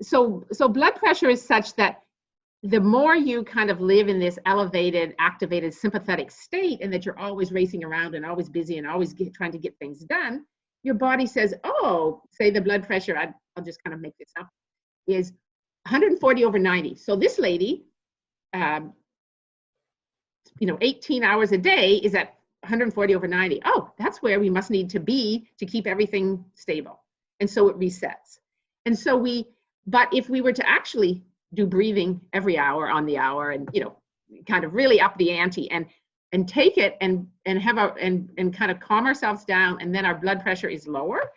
so blood pressure is such that the more you kind of live in this elevated, activated, sympathetic state, and that you're always racing around and always busy and always trying to get things done, your body says, oh, say the blood pressure, I'll just kind of make this up, is 140/90. So this lady, 18 hours a day is at 140/90. Oh, that's where we must need to be to keep everything stable. And so it resets. And so but if we were to actually do breathing every hour on the hour and, kind of really up the ante and take it and have and kind of calm ourselves down, and then our blood pressure is lower,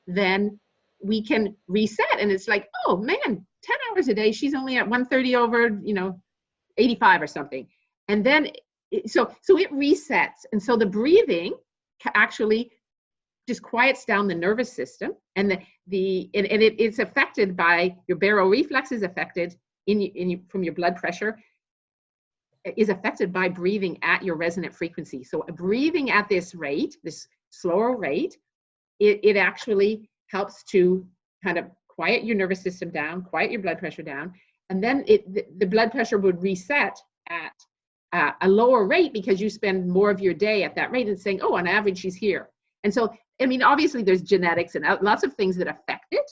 then we can reset. And it's like, oh man, 10 hours a day, she's only at 130/85 or something. And then, so it resets. And so the breathing actually just quiets down the nervous system, and it's affected by your baroreflex is affected from your blood pressure is affected by breathing at your resonant frequency. So breathing at this rate, this slower rate, it actually helps to kind of quiet your nervous system down, quiet your blood pressure down, and then the blood pressure would reset at a lower rate because you spend more of your day at that rate and saying, oh, on average, she's here. And so, obviously there's genetics and lots of things that affect it,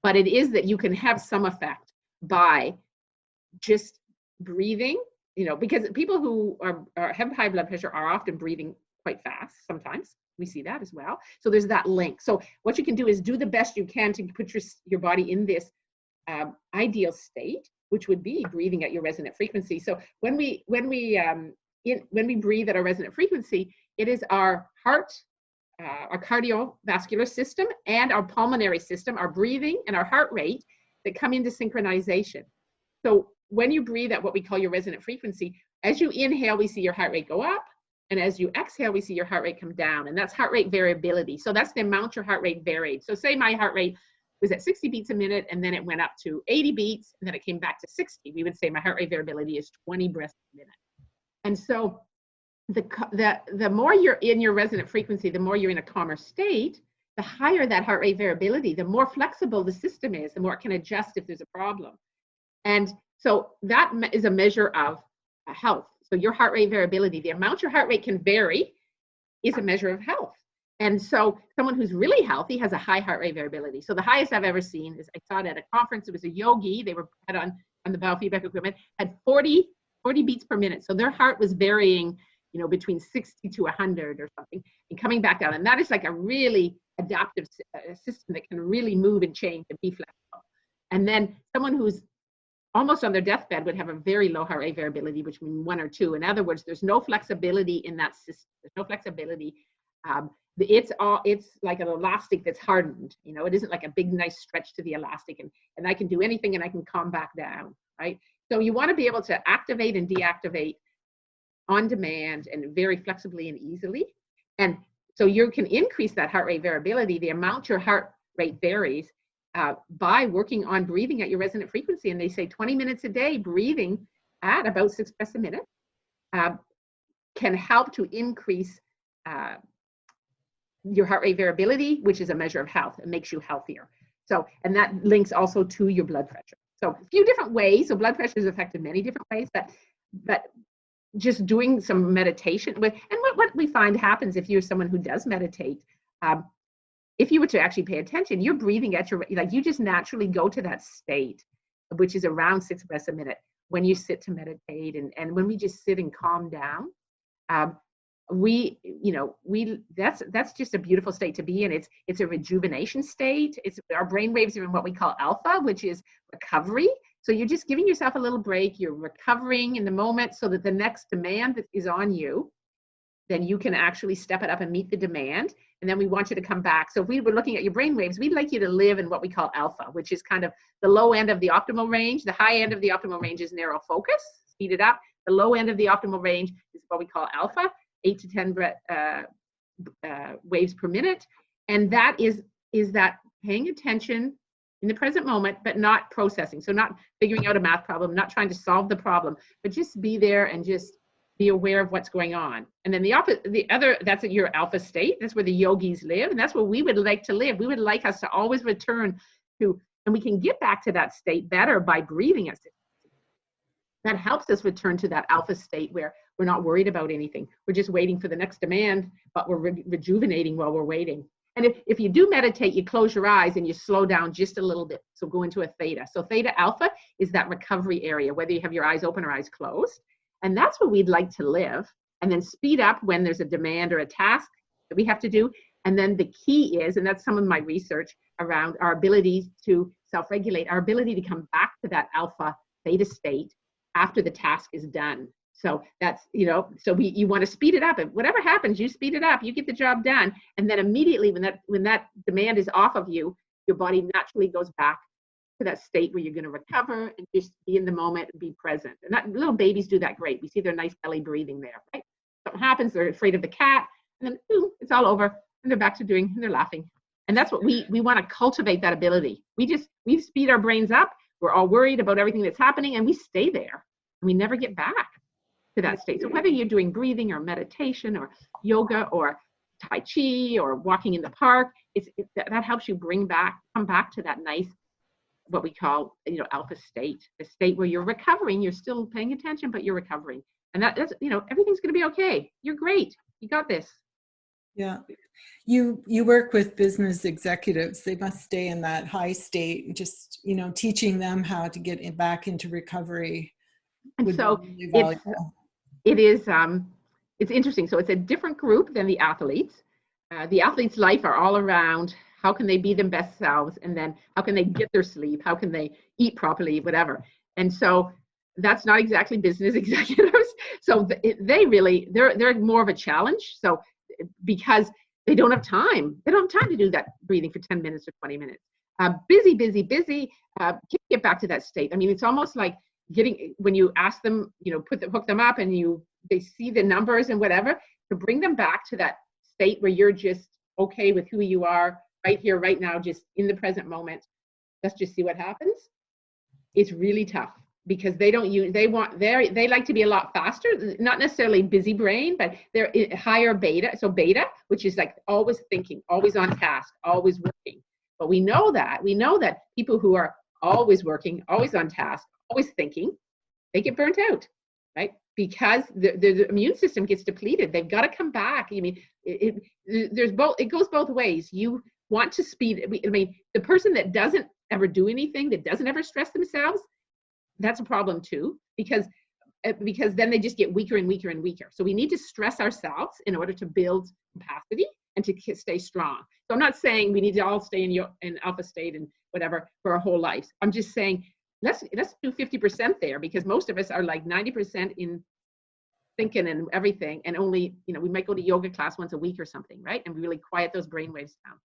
but it is that you can have some effect by just breathing, because people who have high blood pressure are often breathing quite fast. Sometimes we see that as well. So there's that link. So what you can do is do the best you can to put your body in this ideal state, which would be breathing at your resonant frequency. So when we breathe at our resonant frequency, it is our heart, our cardiovascular system, and our pulmonary system, our breathing and our heart rate that come into synchronization. So when you breathe at what we call your resonant frequency, as you inhale, we see your heart rate go up. And as you exhale, we see your heart rate come down. And that's heart rate variability. So that's the amount your heart rate varied. So say my heart rate was at 60 beats a minute, and then it went up to 80 beats, and then it came back to 60. We would say my heart rate variability is 20 breaths a minute. And so the more you're in your resonant frequency, the more you're in a calmer state, the higher that heart rate variability, the more flexible the system is, the more it can adjust if there's a problem. And so that is a measure of health. So your heart rate variability, the amount your heart rate can vary, is a measure of health. And so someone who's really healthy has a high heart rate variability. So the highest I've ever seen is, I saw it at a conference, it was a yogi, they had on the biofeedback equipment, had 40 beats per minute. So their heart was varying, between 60 to 100 or something, and coming back down. And that is like a really adaptive system that can really move and change and be flexible. And then someone who's almost on their deathbed would have a very low heart rate variability, which means 1 or 2. In other words, there's no flexibility in that system. There's no flexibility. It's like an elastic that's hardened. It isn't like a big, nice stretch to the elastic, and I can do anything and I can calm back down, right? So you want to be able to activate and deactivate on demand and very flexibly and easily. And so you can increase that heart rate variability, the amount your heart rate varies, by working on breathing at your resonant frequency. And they say 20 minutes a day breathing at about 6 breaths a minute can help to increase your heart rate variability, which is a measure of health. It makes you healthier. So, and that links also to your blood pressure. So a few different ways. So blood pressure is affected many different ways, but just doing some meditation with, and what we find happens if you're someone who does meditate, if you were to actually pay attention, you're breathing at you just naturally go to that state, which is around 6 breaths a minute when you sit to meditate. And when we just sit and calm down, that's just a beautiful state to be in. It's a rejuvenation state. It's our brain waves are in what we call alpha, which is recovery. So you're just giving yourself a little break. You're recovering in the moment so that the next demand that is on you, then you can actually step it up and meet the demand. And then we want you to come back. So if we were looking at your brain waves, we'd like you to live in what we call alpha, which is kind of the low end of the optimal range. The high end of the optimal range is narrow focus, speed it up. The low end of the optimal range is what we call alpha, 8 to 10 waves per minute. And that is that paying attention in the present moment, but not processing. So not figuring out a math problem, not trying to solve the problem, but just be there and just be aware of what's going on. And then that's at your alpha state. That's where the yogis live. And that's where we would like to live. We would like us to always return to, and we can get back to that state better by breathing us. That helps us return to that alpha state where we're not worried about anything. We're just waiting for the next demand, but we're rejuvenating while we're waiting. And if you do meditate, you close your eyes and you slow down just a little bit. So go into a theta. So theta alpha is that recovery area, whether you have your eyes open or eyes closed. And that's where we'd like to live. And then speed up when there's a demand or a task that we have to do. And then the key is, and that's some of my research around our ability to self-regulate, our ability to come back to that alpha theta state after the task is done. So that's, you want to speed it up. If whatever happens, you speed it up, you get the job done. And then immediately when that demand is off of you, your body naturally goes back to that state where you're going to recover and just be in the moment and be present. And little babies do that great. We see their nice belly breathing there, right? Something happens, they're afraid of the cat, and then it's all over, and they're back to doing, and they're laughing. And that's what we want to cultivate, that ability. We speed our brains up. We're all worried about everything that's happening, and we stay there, and we never get back to that state. So whether you're doing breathing or meditation or yoga or Tai Chi or walking in the park, that helps you come back to that nice, what we call, alpha state, the state where you're recovering. You're still paying attention, but you're recovering. And that's, everything's going to be okay. You're great. You got this. Yeah. You work with business executives. They must stay in that high state and just, teaching them how to get back into recovery. And so really valuable. It's interesting. So it's a different group than the athletes. The athletes' life are all around how can they be their best selves, and then how can they get their sleep, how can they eat properly, whatever. And so that's not exactly business executives. So they're more of a challenge. So because they don't have time to do that breathing for 10 minutes or 20 minutes. Busy, can't get back to that state. I mean, it's almost like when you ask them, hook them up and they see the numbers and whatever, to bring them back to that state where you're just okay with who you are right here, right now, just in the present moment. Let's just see what happens. It's really tough because they like to be a lot faster, not necessarily busy brain, but they're higher beta. So beta, which is like always thinking, always on task, always working. But we know that people who are always working, always on task, always thinking, they get burnt out, right? Because the immune system gets depleted. They've got to come back. I mean, it goes both ways. You want to speed. I mean, the person that doesn't ever do anything, that doesn't ever stress themselves, that's a problem too, because then they just get weaker and weaker and weaker. So we need to stress ourselves in order to build capacity and to stay strong. So I'm not saying we need to all stay in alpha state and whatever for our whole lives. I'm just saying let's do 50% there, because most of us are like 90% in thinking and everything, and only we might go to yoga class once a week or something, right? And really quiet those brain waves down.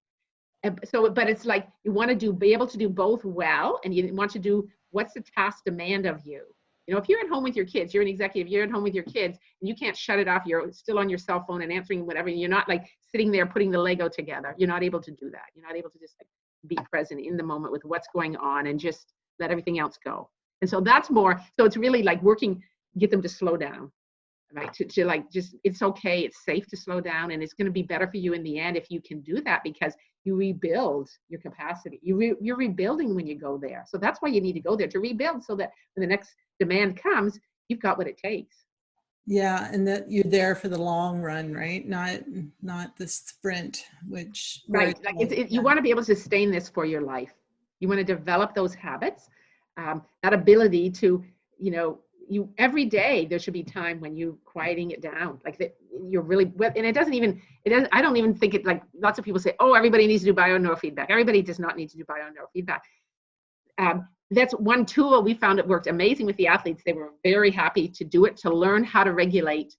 And so, but it's like you want to be able to do both well, and you want to do what's the task demand of you. If you're at home with your kids, you're an executive, you're at home with your kids, and you can't shut it off. You're still on your cell phone and answering whatever. You're not like sitting there putting the Lego together. You're not able to do that. You're not able to just like be present in the moment with what's going on and just let everything else go. And so that's more. So it's really like get them to slow down, right? To like just, it's okay, it's safe to slow down, and it's going to be better for you in the end if you can do that, because you rebuild your capacity. You're rebuilding when you go there. So that's why you need to go there, to rebuild, so that when the next demand comes, you've got what it takes. Yeah, and that you're there for the long run, right? Not the sprint, which right. Like you want to be able to sustain this for your life. You want to develop those habits, that ability to, every day there should be time when you quieting it down, like that you're really, and I don't even think it, like lots of people say, oh, everybody needs to do bio-neurofeedback. Everybody does not need to do bio-neurofeedback. That's one tool we found. It worked amazing with the athletes. They were very happy to do it, to learn how to regulate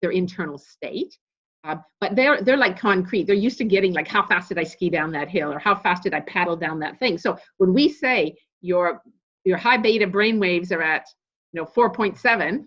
their internal state. But they're like concrete. They're used to getting like, how fast did I ski down that hill, or how fast did I paddle down that thing? So when we say your high beta brain waves are at 4.7,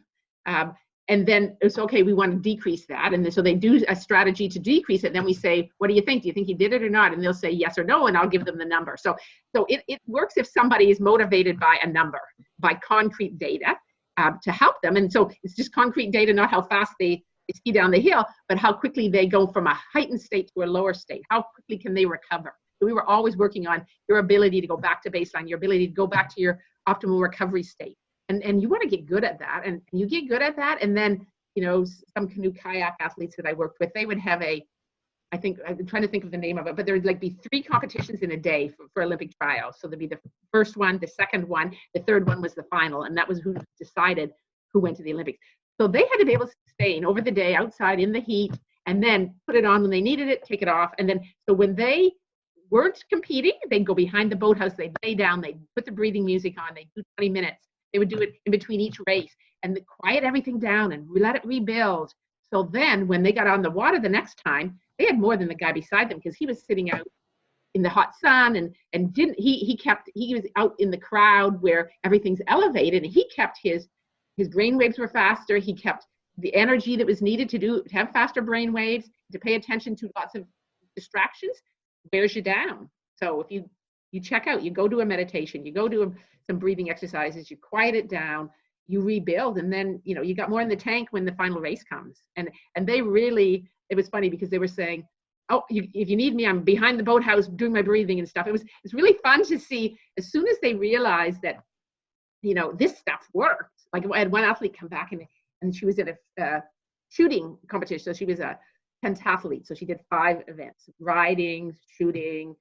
and then it's okay, we want to decrease that, and so they do a strategy to decrease it. Then we say, what do you think? Do you think you did it or not? And they'll say yes or no, and I'll give them the number. So it works if somebody is motivated by a number, by concrete data, to help them. And so it's just concrete data, not how fast they ski down the hill, but how quickly they go from a heightened state to a lower state. How quickly can they recover? So we were always working on your ability to go back to baseline, your ability to go back to your optimal recovery state. And you want to get good at that. And you get good at that. And then, some canoe kayak athletes that I worked with, they would have I'm trying to think of the name of it, but there'd like be 3 competitions in a day for Olympic trials. So there'd be the first one, the second one, the third one was the final. And that was who decided who went to the Olympics. So they had to be able to sustain over the day outside in the heat, and then put it on when they needed it, take it off. And then, so when they weren't competing, they'd go behind the boathouse, they'd lay down, they'd put the breathing music on, they'd do 20 minutes. They would do it in between each race and quiet everything down and let it rebuild. So then when they got on the water the next time, they had more than the guy beside them, because he was sitting out in the hot sun and he was out in the crowd where everything's elevated, and he kept his brain waves were faster. He kept the energy that was needed to have faster brain waves, to pay attention to lots of distractions, wears you down. So if you check out, you go do a meditation, you go do some breathing exercises, you quiet it down, you rebuild, and then you got more in the tank when the final race comes. And they really, it was funny because they were saying, oh, if you need me, I'm behind the boathouse doing my breathing and stuff. It's really fun to see as soon as they realized that this stuff works. Like I had one athlete come back and she was at a shooting competition. So she was a pentathlete. So she did 5 events: riding, shooting,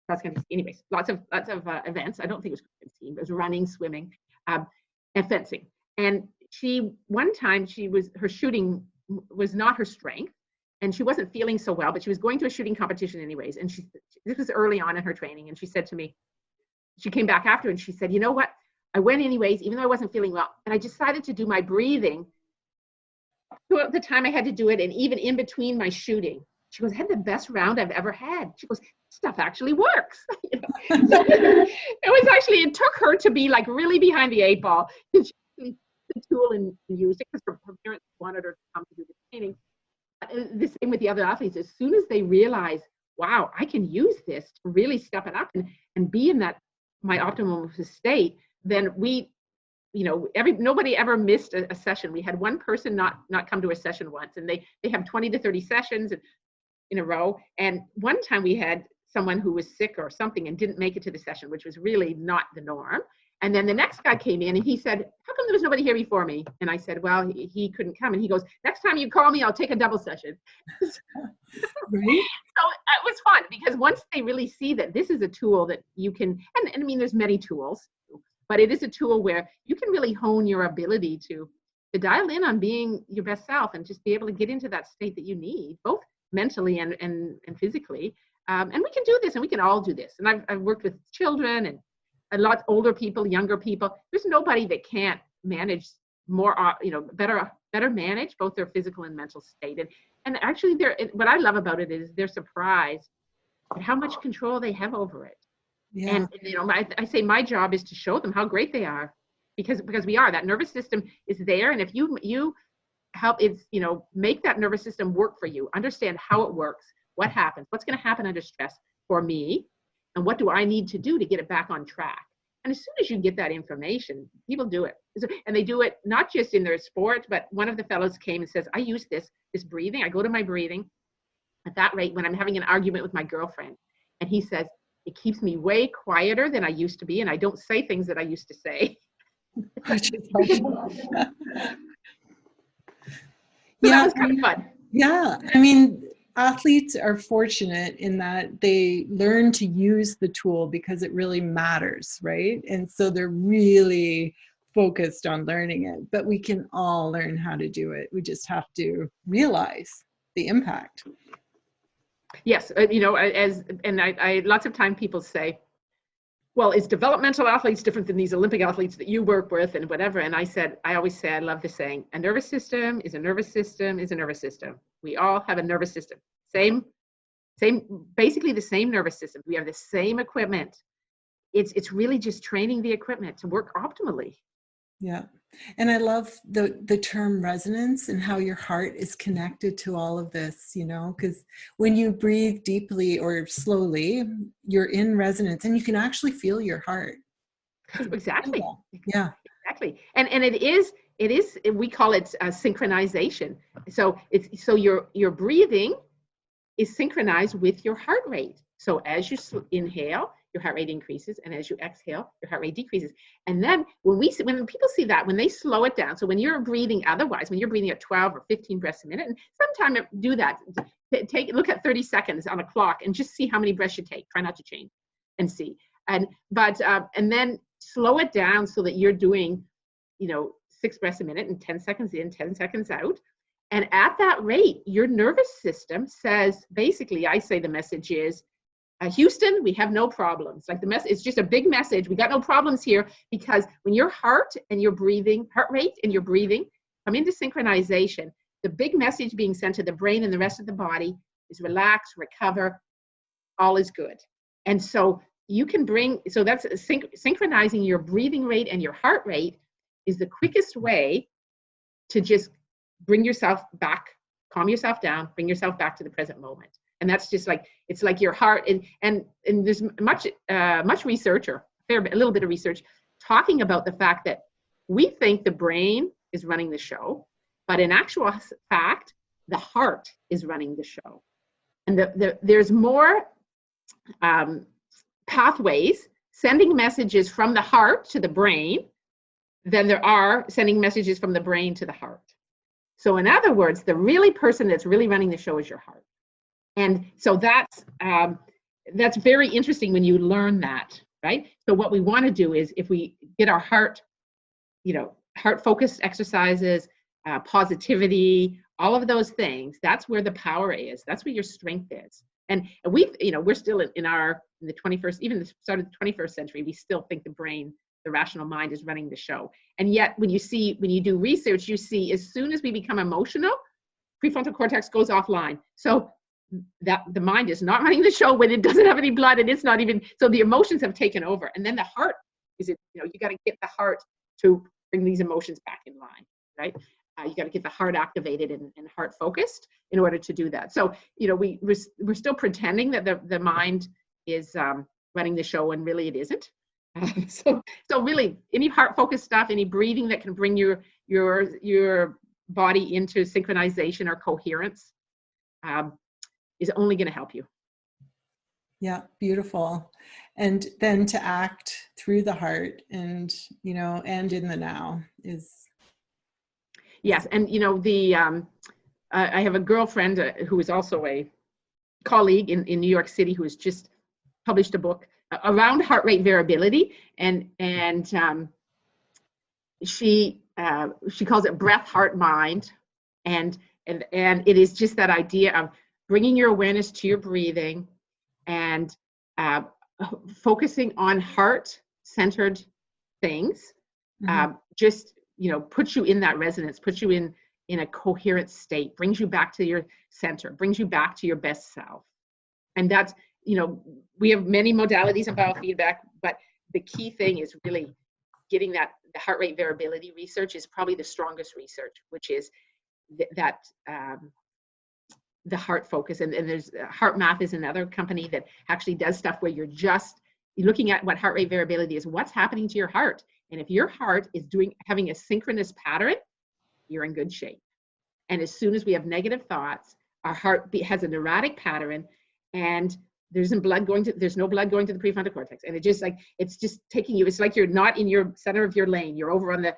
cross country. Anyways, lots of events. I don't think it was 15, but it was running, swimming, and fencing. And one time her shooting was not her strength, and she wasn't feeling so well, but she was going to a shooting competition anyways. And this was early on in her training. And she said to me, she came back after and she said, you know what? I went anyways, even though I wasn't feeling well, and I decided to do my breathing throughout the time I had to do it, and even in between my shooting. She goes, I had the best round I've ever had. She goes, stuff actually works. So it took her to be like really behind the 8 ball. And she actually took the tool and used it because her parents wanted her to come to do the training. The same with the other athletes. As soon as they realize, wow, I can use this to really step it up and be in that my optimal state, then nobody ever missed a session. We had one person not come to a session once, and they have 20 to 30 sessions in a row. And one time we had someone who was sick or something and didn't make it to the session, which was really not the norm. And then the next guy came in and he said, how come there was nobody here before me? And I said, well, he couldn't come. And he goes, next time you call me, I'll take a double session. Right? So it was fun, because once they really see that this is a tool that you can, and I mean, there's many tools, but it is a tool where you can really hone your ability to dial in on being your best self and just be able to get into that state that you need, both mentally and physically. And we can do this, and we can all do this. And I've worked with children and a lot older people, younger people. There's nobody that can't manage more, better manage both their physical and mental state. And actually, what I love about it is they're surprised at how much control they have over it. Yeah. And I say my job is to show them how great they are, because we are. That nervous system is there, and if you help make that nervous system work for you, understand how it works, what happens, what's going to happen under stress for me, and what do I need to do to get it back on track. And as soon as you get that information, people do it. And they do it not just in their sport, but one of the fellows came and says, I use this breathing. I go to my breathing at that rate when I'm having an argument with my girlfriend. And he says, it keeps me way quieter than I used to be, and I don't say things that I used to say. That was kind of fun. Yeah. I mean, athletes are fortunate in that they learn to use the tool because it really matters, right? And so they're really focused on learning it, but we can all learn how to do it. We just have to realize the impact. Yes, I lots of time people say, well, is developmental athletes different than these Olympic athletes that you work with and whatever? And I always say, I love the saying, a nervous system is a nervous system is a nervous system. We all have a nervous system. Same, basically the same nervous system. We have the same equipment. It's really just training the equipment to work optimally. Yeah. And I love the term resonance and how your heart is connected to all of this, because when you breathe deeply or slowly, you're in resonance and you can actually feel your heart. Exactly. Yeah. Exactly. And it is, we call it synchronization. So your breathing is synchronized with your heart rate. So as you inhale, your heart rate increases, and as you exhale, your heart rate decreases. And then when people see that, when they slow it down, so when you're breathing otherwise, when you're breathing at 12 or 15 breaths a minute, and sometimes do that, look at 30 seconds on a clock and just see how many breaths you take. Try not to change and see. And then slow it down so that you're doing, 6 breaths a minute and 10 seconds in, 10 seconds out. And at that rate, your nervous system says, basically, I say the message is, Houston, we have no problems. Like the message, it's just a big message. We got no problems here, because when your heart and your breathing, heart rate and your breathing come into synchronization, the big message being sent to the brain and the rest of the body is relax, recover, all is good. And so you can that's synchronizing your breathing rate and your heart rate is the quickest way to just bring yourself back, calm yourself down, bring yourself back to the present moment. And that's just like, it's like your heart, and there's much research, or a little bit of research, talking about the fact that we think the brain is running the show, but in actual fact, the heart is running the show. And there's more pathways sending messages from the heart to the brain than there are sending messages from the brain to the heart. So in other words, the person that's really running the show is your heart. And so that's very interesting when you learn that, right? So what we want to do is, if we get our heart, heart-focused exercises, positivity, all of those things, that's where the power is. That's where your strength is. And we're still in the 21st, even the start of the 21st century, we still think the brain, the rational mind, is running the show. And yet when you do research, you see as soon as we become emotional, prefrontal cortex goes offline. So that the mind is not running the show when it doesn't have any blood, and it's not even, so the emotions have taken over. And then the heart you got to get the heart to bring these emotions back in line, right? You got to get the heart activated and heart focused in order to do that. So, we're still pretending that the mind is running the show, and really it isn't. So really, any heart focused stuff, any breathing that can bring your body into synchronization or coherence, is only going to help you. Yeah, beautiful. And then to act through the heart and, and in the now is. Yes. And, I have a girlfriend who is also a colleague in New York City, who has just published a book around heart rate variability. And she calls it breath, heart, mind. And it is just that idea of bringing your awareness to your breathing and focusing on heart-centered things, just, puts you in that resonance, puts you in a coherent state, brings you back to your center, brings you back to your best self. And that's, we have many modalities of biofeedback, but the key thing is really getting the heart rate variability research is probably the strongest research, which is the heart focus. And there's Heart Math is another company that actually does stuff where you're looking at what heart rate variability is, what's happening to your heart. And if your heart is having a synchronous pattern, you're in good shape. And as soon as we have negative thoughts, our heart has an erratic pattern, and there's no blood going to the prefrontal cortex. And it's just taking you, it's like you're not in your center of your lane. You're over on the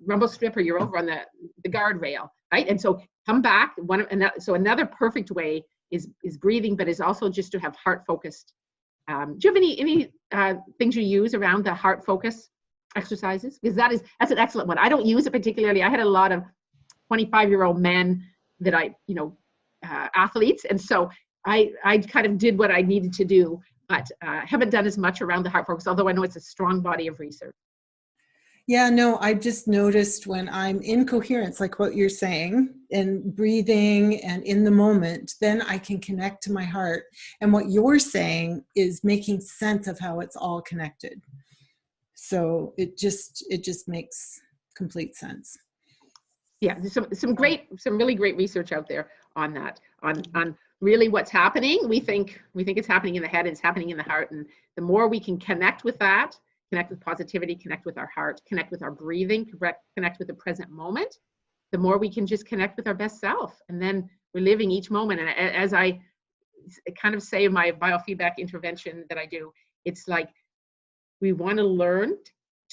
rumble strip, or you're over on the guardrail, right? And so come back. So another perfect way is breathing, but is also just to have heart focused. Do you have any things you use around the heart focus exercises, because that's an excellent one. I don't use it particularly. I had a lot of 25-year-old men that athletes, and so I kind of did what I needed to do, but haven't done as much around the heart focus, although I know it's a strong body of research. Yeah, no, I just noticed when I'm in coherence, like what you're saying, and breathing and in the moment, then I can connect to my heart. And what you're saying is making sense of how it's all connected. So it just makes complete sense. Yeah, there's some really great research out there on that, on really what's happening. We think it's happening in the head, it's happening in the heart, and the more we can connect with that, connect with positivity, connect with our heart, connect with our breathing, connect with the present moment, the more we can just connect with our best self. And then we're living each moment. And as I kind of say in my biofeedback intervention that I do, it's like we want to learn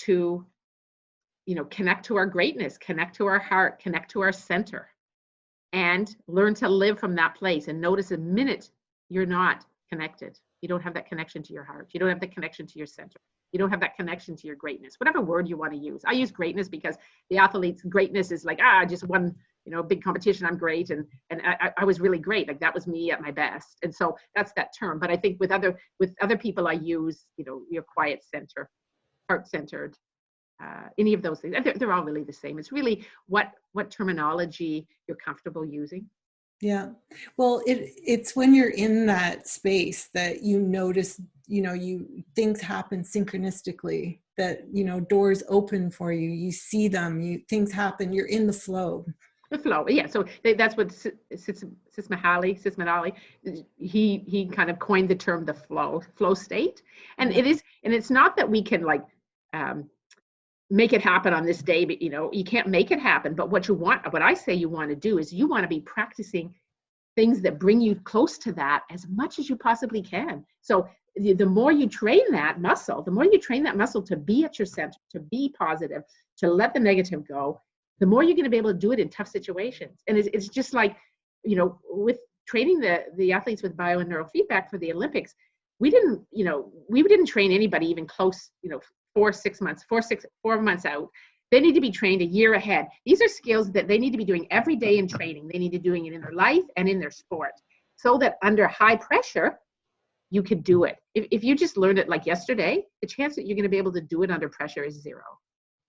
to, connect to our greatness, connect to our heart, connect to our center, and learn to live from that place. And notice the minute you're not connected, you don't have that connection to your heart, you don't have the connection to your center, you don't have that connection to your greatness, whatever word you want to use. I use greatness because the athlete's greatness is like, I just won, a big competition, I'm great. And I was really great. Like that was me at my best. And so that's that term. But I think with other people, I use, your quiet center, heart-centered, any of those things. They're all really the same. It's really what terminology you're comfortable using. Yeah. Well, it's when you're in that space that you notice, things happen synchronistically, that, doors open for you, you see them, things happen, you're in the flow. The flow. Yeah. So that's what Csikszentmihalyi, he kind of coined the term, the flow state. And it's not that we can make it happen on this day, but you can't make it happen. But what I say you want to do is you want to be practicing things that bring you close to that as much as you possibly can. So the more you train that muscle, to be at your center, to be positive, to let the negative go, the more you're going to be able to do it in tough situations. And it's just like, with training the athletes with bio and neurofeedback for the Olympics, we didn't train anybody even close, 4 months out. They need to be trained a year ahead. These are skills that they need to be doing every day in training. They need to be doing it in their life and in their sport, so that under high pressure, you could do it. If you just learned it like yesterday, the chance that you're going to be able to do it under pressure is zero.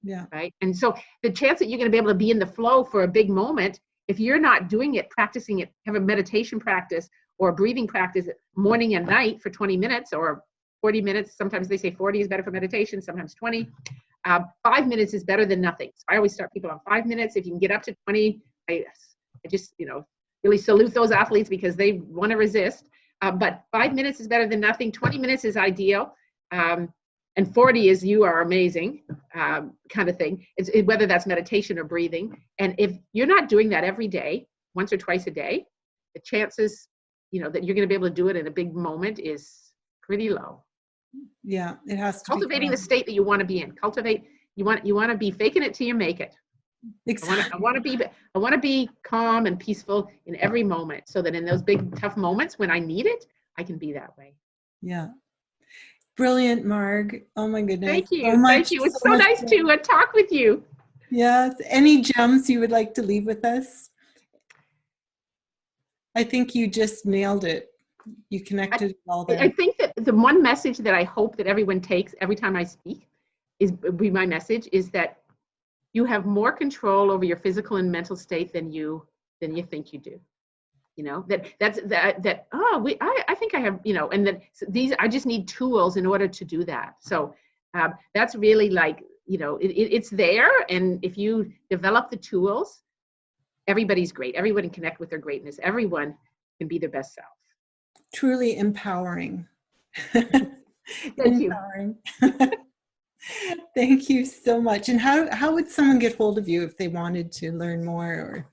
Yeah. Right. And so the chance that you're going to be able to be in the flow for a big moment, if you're not doing it, practicing it, have a meditation practice or a breathing practice morning and night for 20 minutes or 40 minutes. Sometimes they say 40 is better for meditation, sometimes 20. 5 minutes is better than nothing. So I always start people on 5 minutes. If you can get up to 20, I just, really salute those athletes because they want to resist. But 5 minutes is better than nothing. 20 minutes is ideal. And 40 is you are amazing, kind of thing. It's whether that's meditation or breathing. And if you're not doing that every day, once or twice a day, the chances, that you're going to be able to do it in a big moment is pretty low. Yeah, it has to cultivating the state that you want to be in. You want to be faking it till you make it. Exactly. I want to be calm and peaceful in every moment, so that in those big tough moments when I need it, I can be that way. Yeah. Brilliant, Marg. Oh my goodness. Thank you. Thank you. It's so nice to talk with you. Yes. Any gems you would like to leave with us? I think you just nailed it. You connected it all there. I think that the one message that I hope that everyone takes every time I speak is my message is that you have more control over your physical and mental state than you think you do. I think I have, and that I just need tools in order to do that. So that's really it's there. And if you develop the tools, everybody's great. Everyone can connect with their greatness. Everyone can be their best self. Truly empowering. Thank empowering. Thank you so much. And how would someone get hold of you if they wanted to learn more? Or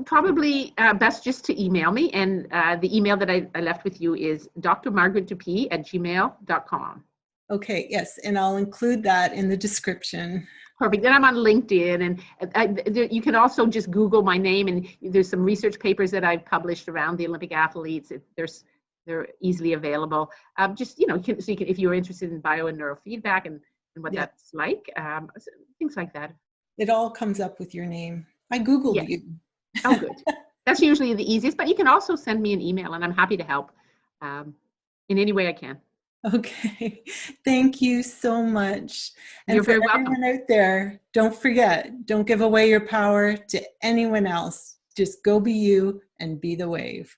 probably best just to email me. And the email that I left with you is drmargaretdupee@gmail.com. Okay, yes. And I'll include that in the description. Perfect. Then I'm on LinkedIn, and you can also just Google my name, and there's some research papers that I've published around the Olympic athletes. They're easily available. If you're interested in bio and neurofeedback and and what Yeah. that's like. Things like that. It all comes up with your name. I Googled Yes. you. Oh, good. That's usually the easiest, but you can also send me an email, and I'm happy to help in any way I can. Okay. Thank you so much. And You're for very welcome. everyone out there, don't forget, don't give away your power to anyone else. Just go be you and be the wave.